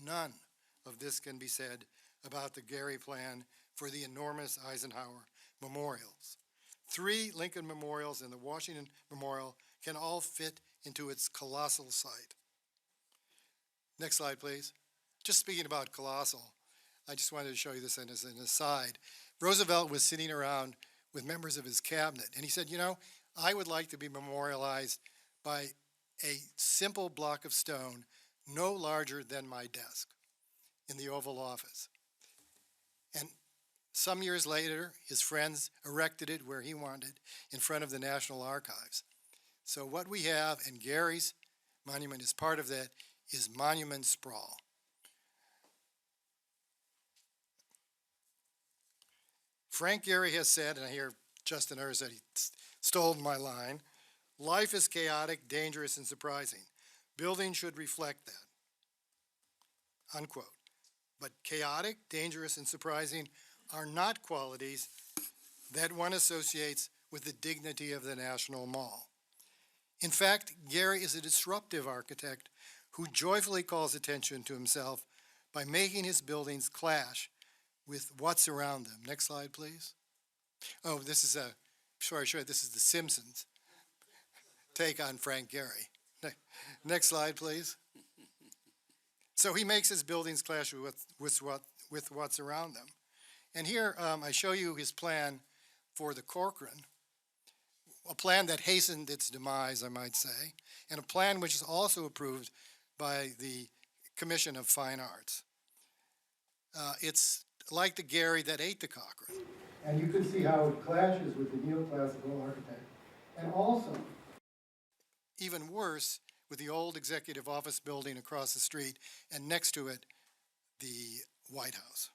None of this can be said about the Gehry plan for the enormous Eisenhower memorials. 3 Lincoln memorials and the Washington Memorial can all fit into its colossal site. Next slide, please. Just speaking about colossal, I just wanted to show you this as an aside. Roosevelt was sitting around with members of his cabinet, and he said, you know, I would like to be memorialized by a simple block of stone no larger than my desk in the Oval Office. And some years later, his friends erected it where he wanted, in front of the National Archives. So what we have, and Gehry's monument is part of that, is monument sprawl. Frank Gehry has said, and I hear Justin Ers said he stole my line, life is chaotic, dangerous, and surprising. Buildings should reflect that. Unquote. But chaotic, dangerous, and surprising are not qualities that one associates with the dignity of the National Mall. In fact, Gehry is a disruptive architect who joyfully calls attention to himself by making his buildings clash with what's around them. Next slide, please. Oh, this is this is The Simpsons take on Frank Gehry. Next slide, please. So he makes his buildings clash with what's around them. And here I show you his plan for the Corcoran, a plan that hastened its demise, I might say, and a plan which is also approved by the Commission of Fine Arts. It's like the Gehry that ate the Cochrane. And you can see how it clashes with the neoclassical architect. And also, even worse, with the old executive office building across the street, and next to it, the White House.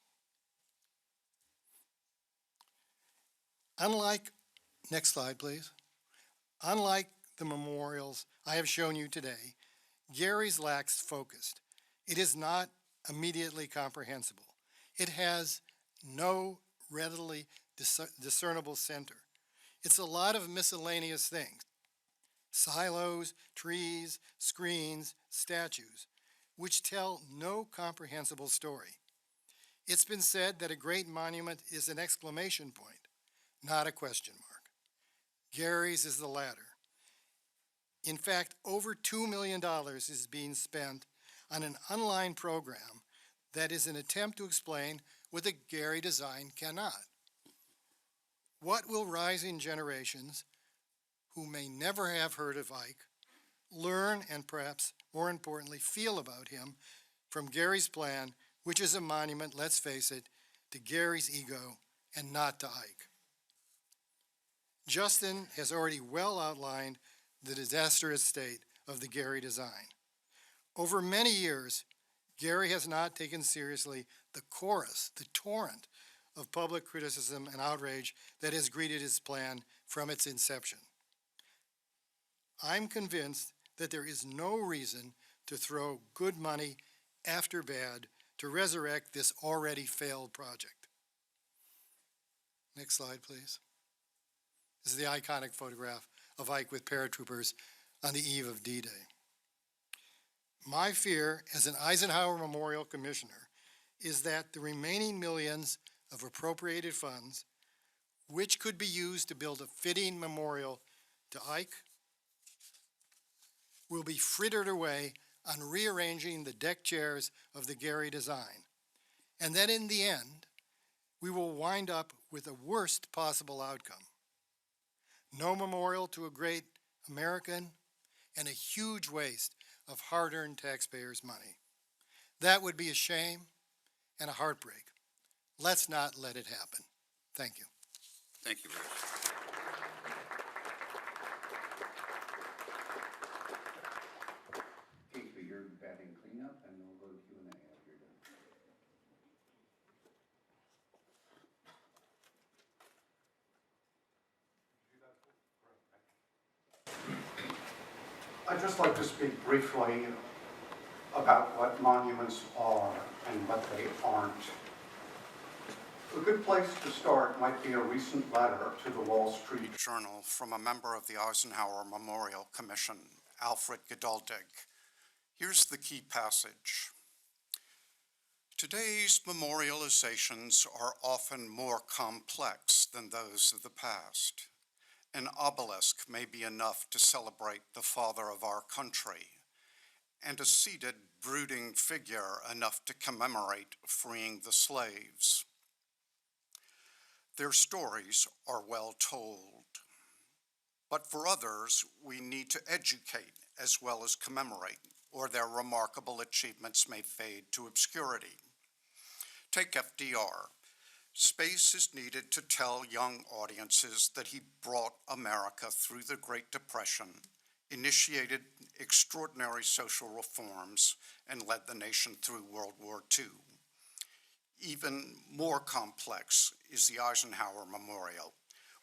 Unlike, next slide, please. Unlike the memorials I have shown you today, Gehry's lacks focus. It is not immediately comprehensible. It has no readily discernible center. It's a lot of miscellaneous things. Silos, trees, screens, statues, which tell no comprehensible story. It's been said that a great monument is an exclamation point, not a question mark. Gehry's is the latter. In fact, over $2 million is being spent on an online program that is an attempt to explain what the Gehry design cannot. What will rising generations who may never have heard of Ike learn and perhaps more importantly feel about him from Gehry's plan, which is a monument, let's face it, to Gehry's ego and not to Ike? Justin has already well outlined the disastrous state of the Gehry design. Over many years, Gehry has not taken seriously the chorus, the torrent of public criticism and outrage that has greeted his plan from its inception. I'm convinced that there is no reason to throw good money after bad to resurrect this already failed project. Next slide, please. This is the iconic photograph of Ike with paratroopers on the eve of D-Day. My fear as an Eisenhower Memorial Commissioner is that the remaining millions of appropriated funds, which could be used to build a fitting memorial to Ike, will be frittered away on rearranging the deck chairs of the Gehry design. And that in the end, we will wind up with the worst possible outcome. No memorial to a great American and a huge waste of hard-earned taxpayers' money. That would be a shame and a heartbreak. Let's not let it happen. Thank you. Thank you, Bruce. Casey, you're batting cleanup, and we'll go to Q&A after you're done. I'd just like to speak briefly about what monuments are and what they aren't. A good place to start might be a recent letter to the Wall Street Journal from a member of the Eisenhower Memorial Commission, Alfred Geduldig. Here's the key passage. Today's memorializations are often more complex than those of the past. An obelisk may be enough to celebrate the father of our country, and a seated, brooding figure enough to commemorate freeing the slaves. Their stories are well told, but for others, we need to educate as well as commemorate, or their remarkable achievements may fade to obscurity. Take FDR. Space is needed to tell young audiences that he brought America through the Great Depression, initiated extraordinary social reforms, and led the nation through World War II. Even more complex is the Eisenhower Memorial,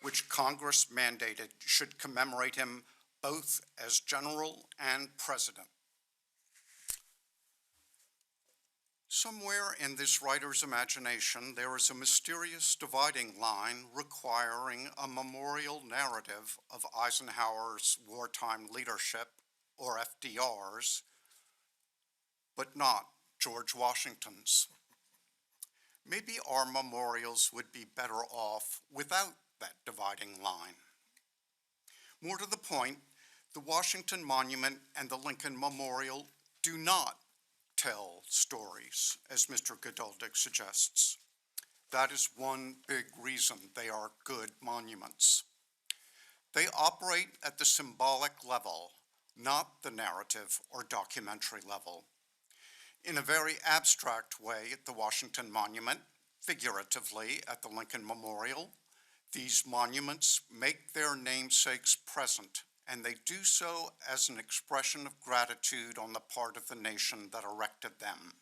which Congress mandated should commemorate him both as general and president. Somewhere in this writer's imagination, there is a mysterious dividing line requiring a memorial narrative of Eisenhower's wartime leadership, or FDR's, but not George Washington's. Maybe our memorials would be better off without that dividing line. More to the point, the Washington Monument and the Lincoln Memorial do not tell stories, as Mr. Geduldig suggests. That is one big reason they are good monuments. They operate at the symbolic level, not the narrative or documentary level. In a very abstract way at the Washington Monument, figuratively at the Lincoln Memorial, these monuments make their namesakes present, and they do so as an expression of gratitude on the part of the nation that erected them.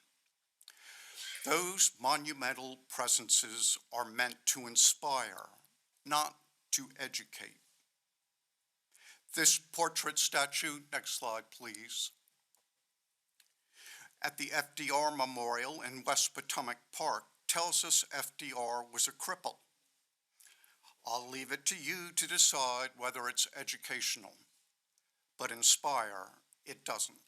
Those monumental presences are meant to inspire, not to educate. This portrait statue, next slide please, at the FDR Memorial in West Potomac Park tells us FDR was a cripple. I'll leave it to you to decide whether it's educational, but inspire it doesn't.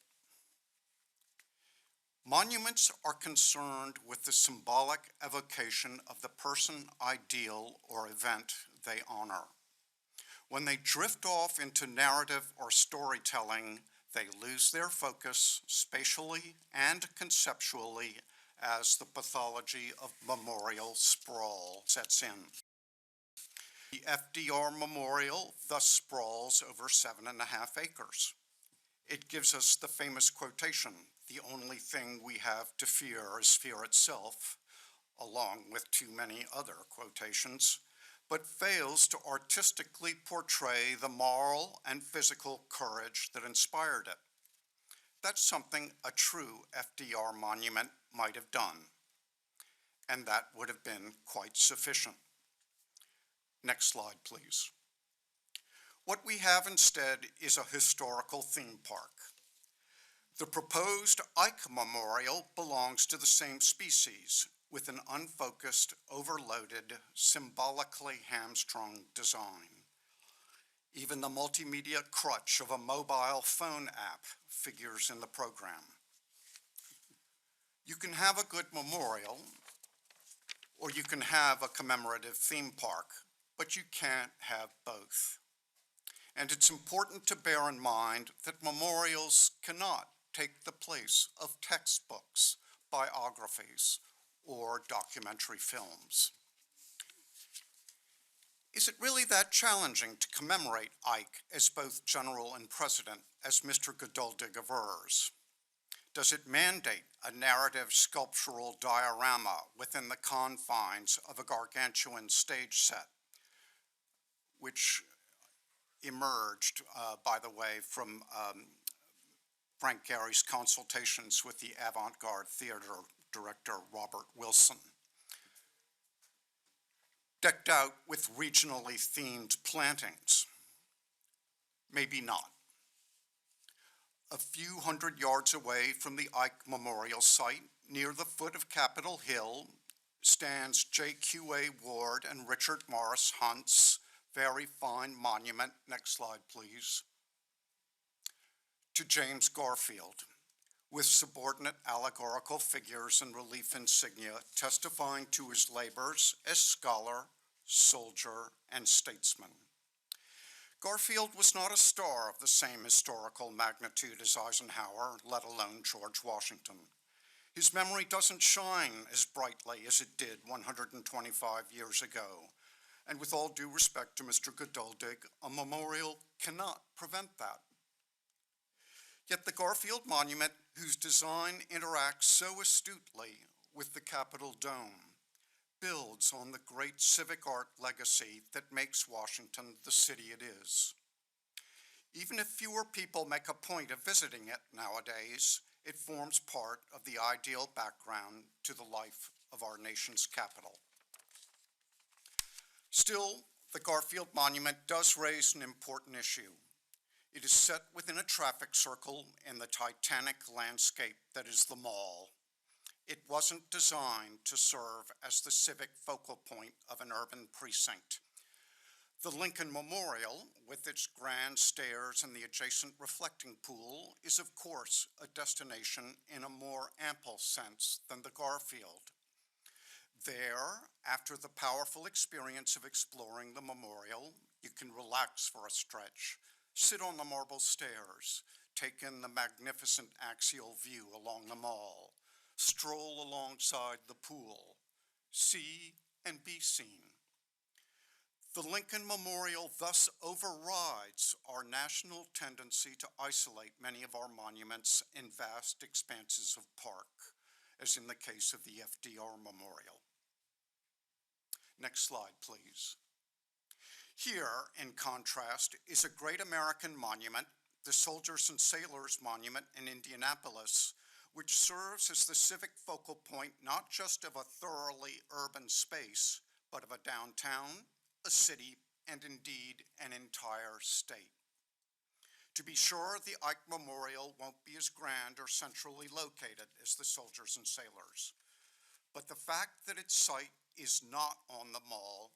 Monuments are concerned with the symbolic evocation of the person, ideal, or event they honor. When they drift off into narrative or storytelling, they lose their focus spatially and conceptually as the pathology of memorial sprawl sets in. The FDR Memorial thus sprawls over 7.5 acres. It gives us the famous quotation, "The only thing we have to fear is fear itself," along with too many other quotations, but fails to artistically portray the moral and physical courage that inspired it. That's something a true FDR monument might have done, and that would have been quite sufficient. Next slide, please. What we have instead is a historical theme park. The proposed Ike Memorial belongs to the same species, with an unfocused, overloaded, symbolically hamstrung design. Even the multimedia crutch of a mobile phone app figures in the program. You can have a good memorial, or you can have a commemorative theme park, but you can't have both. And it's important to bear in mind that memorials cannot take the place of textbooks, biographies, or documentary films. Is it really that challenging to commemorate Ike as both general and president, as Mr. Geduldig avers? Does it mandate a narrative sculptural diorama within the confines of a gargantuan stage set, which emerged, by the way, from Frank Gehry's consultations with the avant-garde theater director Robert Wilson, decked out with regionally themed plantings? Maybe not. A few hundred yards away from the Ike Memorial site, near the foot of Capitol Hill, stands J.Q.A. Ward and Richard Morris Hunt's very fine monument, next slide please, to James Garfield, with subordinate allegorical figures and relief insignia testifying to his labors as scholar, soldier, and statesman. Garfield was not a star of the same historical magnitude as Eisenhower, let alone George Washington. His memory doesn't shine as brightly as it did 125 years ago. And with all due respect to Mr. Geduldig, a memorial cannot prevent that. Yet the Garfield Monument, whose design interacts so astutely with the Capitol Dome, builds on the great civic art legacy that makes Washington the city it is. Even if fewer people make a point of visiting it nowadays, it forms part of the ideal background to the life of our nation's capital. Still, the Garfield Monument does raise an important issue. It is set within a traffic circle in the titanic landscape that is the Mall, It wasn't designed to serve as the civic focal point of an urban precinct. The Lincoln Memorial, with its grand stairs and the adjacent reflecting pool, is of course a destination in a more ample sense than the Garfield. There, after the powerful experience of exploring the memorial, you can relax for a stretch, sit on the marble stairs, take in the magnificent axial view along the mall, stroll alongside the pool, see and be seen. The Lincoln Memorial thus overrides our national tendency to isolate many of our monuments in vast expanses of park, as in the case of the FDR Memorial. Next slide, please. Here, in contrast, is a great American monument, the Soldiers and Sailors Monument in Indianapolis, which serves as the civic focal point not just of a thoroughly urban space, but of a downtown, a city, and indeed an entire state. To be sure, the Ike Memorial won't be as grand or centrally located as the Soldiers and Sailors, but the fact that its site is not on the mall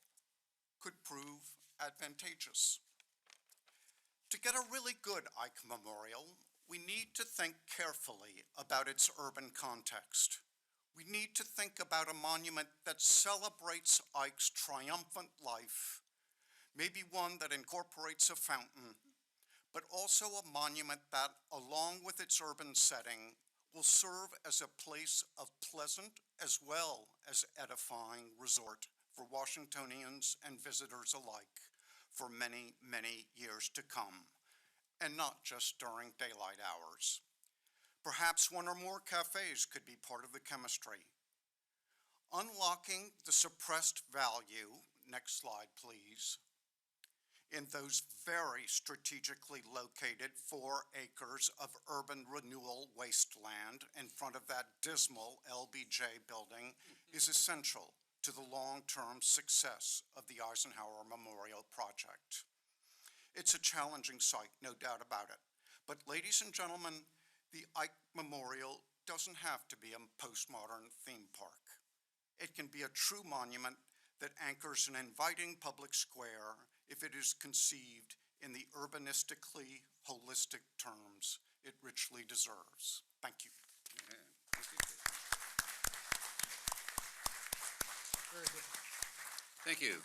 could prove advantageous. To get a really good Ike Memorial, we need to think carefully about its urban context. We need to think about a monument that celebrates Ike's triumphant life, maybe one that incorporates a fountain, but also a monument that, along with its urban setting, will serve as a place of pleasant as well as edifying resort for Washingtonians and visitors alike for many, many years to come, and not just during daylight hours. Perhaps one or more cafes could be part of the chemistry. Unlocking the suppressed value, next slide please, in those very strategically located 4 acres of urban renewal wasteland in front of that dismal LBJ building is essential to the long-term success of the Eisenhower Memorial project. It's a challenging site, no doubt about it. But ladies and gentlemen, the Ike Memorial doesn't have to be a postmodern theme park. It can be a true monument that anchors an inviting public square if it is conceived in the urbanistically holistic terms it richly deserves. Thank you. Very good. Thank you.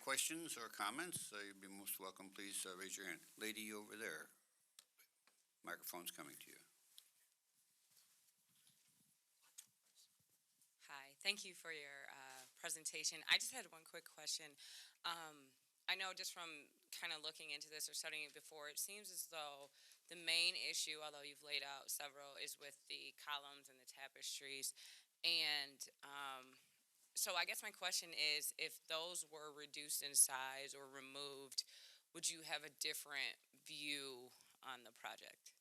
Questions or comments? You'd be most welcome. Please raise your hand. Lady over there. Microphone's coming to you. Hi, thank you for your presentation. I just had one quick question. I know just from kind of looking into this or studying it before, it seems as though the main issue, although you've laid out several, is with the columns and the tapestries. And so I guess my question is, if those were reduced in size or removed, would you have a different view on the project?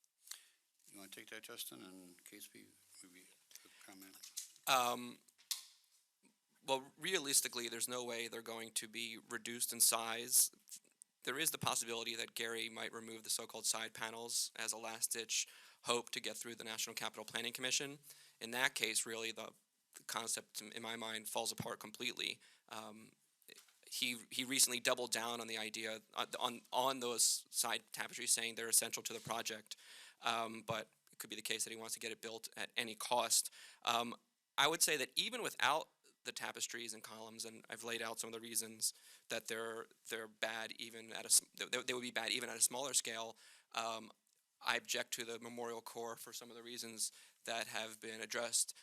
You want to take that, Justin, and Casey, maybe a comment? Well, realistically, there's no way they're going to be reduced in size. There is the possibility that Gehry might remove the so-called side panels as a last-ditch hope to get through the National Capital Planning Commission. In that case, really, the concept, in my mind, falls apart completely. He recently doubled down on the idea, on those side tapestries, saying they're essential to the project, but it could be the case that he wants to get it built at any cost. I would say that even without the tapestries and columns, and I've laid out some of the reasons that they're bad even they would be bad even at a smaller scale. I object to the memorial core for some of the reasons that have been addressed.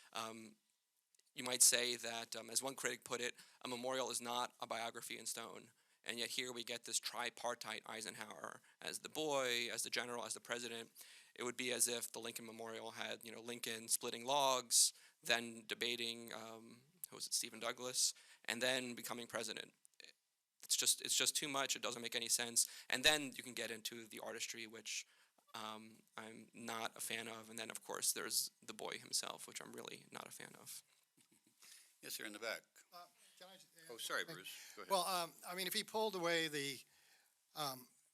You might say that, as one critic put it, a memorial is not a biography in stone, and yet here we get this tripartite Eisenhower as the boy, as the general, as the president. It would be as if the Lincoln Memorial had, Lincoln splitting logs, then debating, who was it, Stephen Douglas, and then becoming president. It's just too much. It doesn't make any sense. And then you can get into the artistry, which I'm not a fan of. And then, of course, there's the boy himself, which I'm really not a fan of. Yes, sir, in the back. Can I just Oh, sorry, Bruce. Go ahead. Well, if he pulled away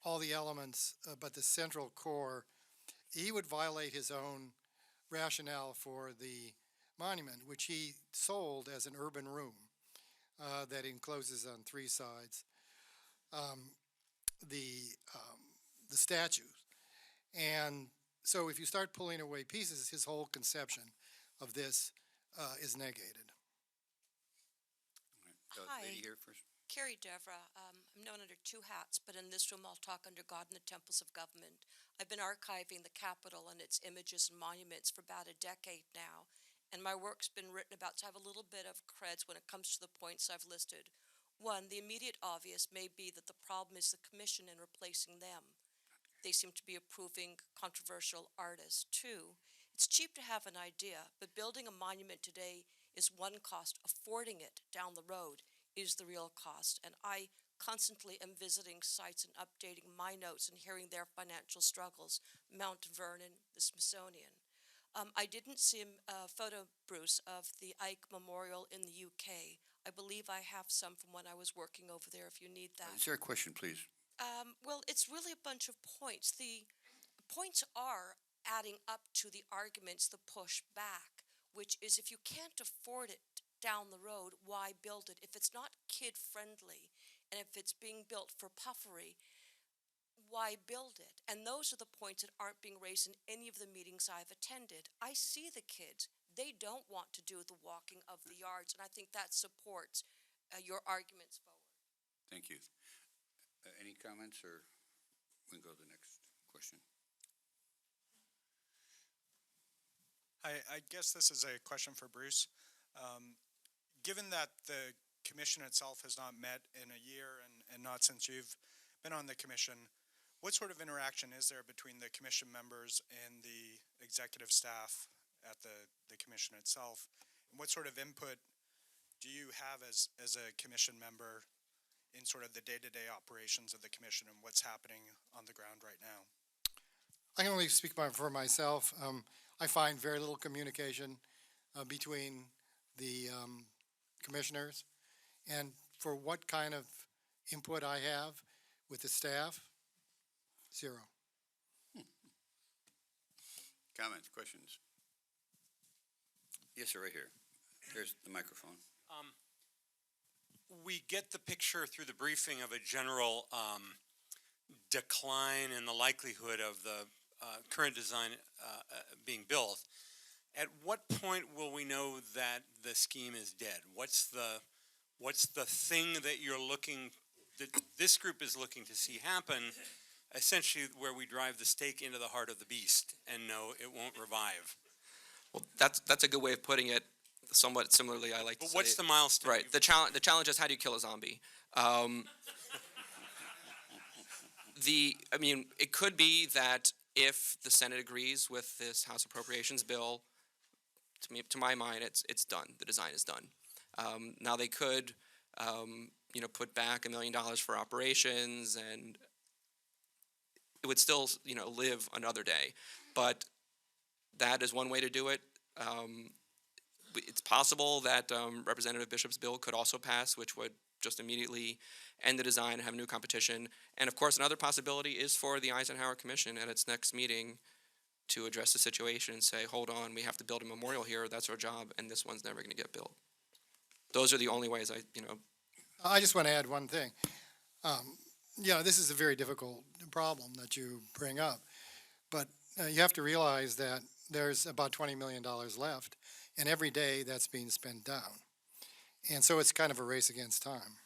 all the elements, but the central core, he would violate his own rationale for the monument, which he sold as an urban room that encloses on three sides the statues. And so if you start pulling away pieces, his whole conception of this is negated. Hi. Lady here first. Carrie Devra. I'm known under two hats, but in this room I'll talk under God and the Temples of Government. I've been archiving the Capitol and its images and monuments for about a decade now, and my work's been written about, so I have a little bit of creds when it comes to the points I've listed. One, the immediate obvious may be that the problem is the commission in replacing them. They seem to be approving controversial artists. Two, it's cheap to have an idea, but building a monument today is one cost. Affording it down the road is the real cost. And I constantly am visiting sites and updating my notes and hearing their financial struggles. Mount Vernon, the Smithsonian. I didn't see a photo, Bruce, of the Ike Memorial in the UK. I believe I have some from when I was working over there if you need that. Is there a question, please? Well, it's really a bunch of points. The points are adding up to the arguments, the push back, which is if you can't afford it down the road, why build it? If it's not kid-friendly and if it's being built for puffery, why build it? And those are the points that aren't being raised in any of the meetings I've attended. I see the kids. They don't want to do the walking of the yards, and I think that supports your arguments forward. Thank you. Any comments, or we can go to the next question? I guess this is a question for Bruce. Given that the commission itself has not met in a year and not since you've been on the commission, what sort of interaction is there between the commission members and the executive staff at the commission itself? And what sort of input do you have as a commission member in sort of the day-to-day operations of the commission and what's happening on the ground right now? I can only speak for myself. I find very little communication between the commissioners, and for what kind of input I have with the staff, zero. Comments, questions? Yes, sir, right here. There's the microphone. We get the picture through the briefing of a general decline in the likelihood of the current design being built. At what point will we know that the scheme is dead? What's the thing that that this group is looking to see happen, essentially where we drive the stake into the heart of the beast and know it won't revive? Well, that's a good way of putting it. Somewhat similarly, I like to say. But what's the milestone? Right. The challenge is, how do you kill a zombie? It could be that if the Senate agrees with this House Appropriations bill, to my mind, it's done. The design is done. Now they could, put back $1 million for operations, and it would still, live another day. But that is one way to do it. It's possible that Representative Bishop's bill could also pass, which would just immediately end the design and have new competition. And of course, another possibility is for the Eisenhower Commission at its next meeting to address the situation and say, hold on, we have to build a memorial here, that's our job, and this one's never going to get built. Those are the only ways I just want to add one thing. This is a very difficult problem that you bring up, but you have to realize that there's about $20 million left, and every day that's being spent down. And so it's kind of a race against time.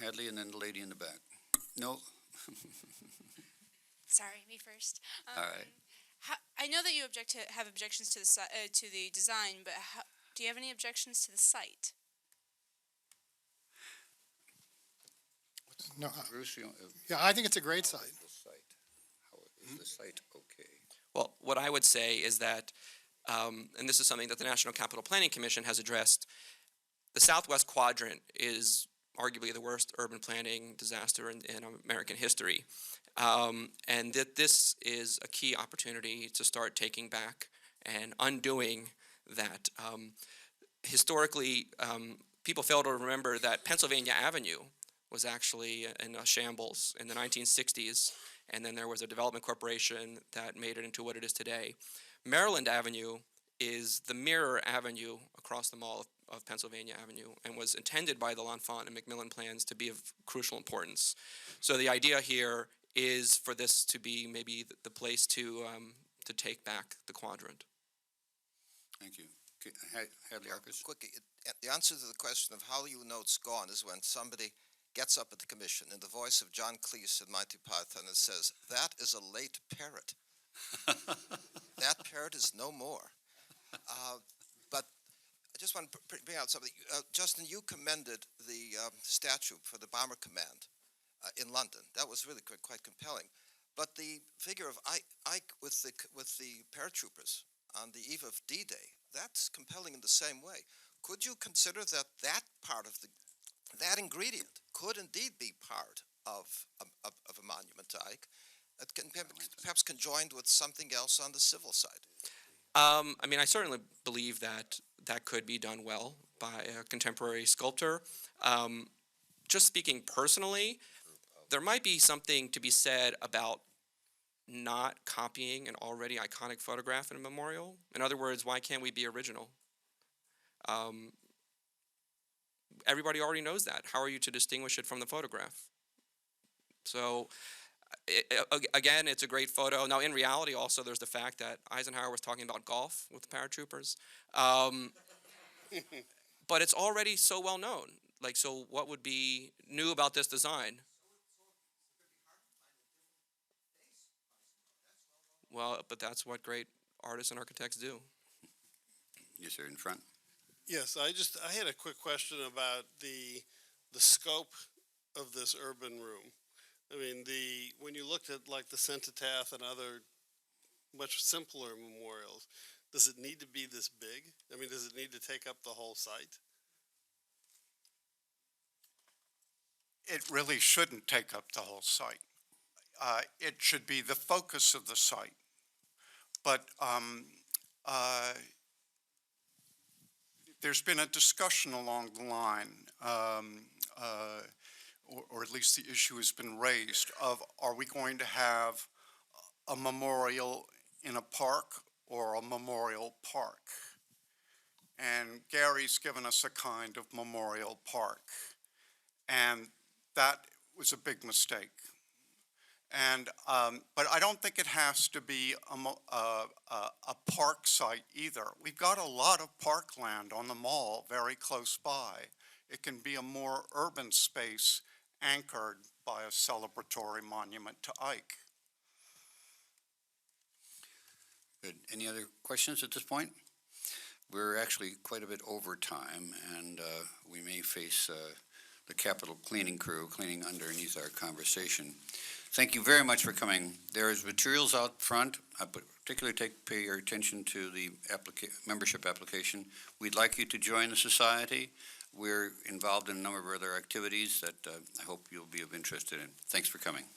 Hadley, and then the lady in the back. No? Sorry, me first. All right. I know that you have objections to the design, but do you have any objections to the site? No, Bruce, I think it's a great site. the site. How is the site okay? Well, what I would say is that, and this is something that the National Capital Planning Commission has addressed, the Southwest Quadrant is arguably the worst urban planning disaster in American history. And that this is a key opportunity to start taking back and undoing that. Historically, people fail to remember that Pennsylvania Avenue was actually in a shambles in the 1960s, and then there was a development corporation that made it into what it is today. Maryland Avenue is the mirror avenue across the mall of Pennsylvania Avenue and was intended by the L'Enfant and Macmillan plans to be of crucial importance. So the idea here is for this to be maybe the place to take back the quadrant. Thank you. Hadley Arcus? Quickly, the answer to the question of how you know it's gone is when somebody gets up at the commission in the voice of John Cleese in Monty Python and says, "That is a late parrot." That parrot is no more. But I just want to bring out something. Justin, you commended the statue for the Bomber Command in London. That was really quite compelling. But the figure of Ike with the paratroopers on the eve of D-Day, that's compelling in the same way. Could you consider that part of that ingredient could indeed be part of a monument to Ike? It can perhaps conjoined with something else on the civil side. I mean, I certainly believe that could be done well by a contemporary sculptor. Just speaking personally, there might be something to be said about not copying an already iconic photograph in a memorial. In other words, why can't we be original? Everybody already knows that. How are you to distinguish it from the photograph? So, again, it's a great photo. Now, in reality, also, there's the fact that Eisenhower was talking about golf with the paratroopers. But it's already so well known. Like, so what would be new about this design? Well, but that's what great artists and architects do. Yes, sir, in front. Yes, I had a quick question about the scope of this urban room. I mean, when you looked at like the Cenotaph and other much simpler memorials, does it need to be this big? I mean, does it need to take up the whole site? It really shouldn't take up the whole site. It should be the focus of the site. But there's been a discussion along the line, or at least the issue has been raised, of are we going to have a memorial in a park or a memorial park? And Gehry's given us a kind of memorial park. And that was a big mistake. And but I don't think it has to be a park site either. We've got a lot of parkland on the mall very close by. It can be a more urban space anchored by a celebratory monument to Ike. Good. Any other questions at this point? We're actually quite a bit over time, and we may face the Capitol cleaning crew cleaning underneath our conversation. Thank you very much for coming. There is materials out front. I particularly pay your attention to the membership application. We'd like you to join the society. We're involved in a number of other activities that I hope you'll be of interest in. Thanks for coming.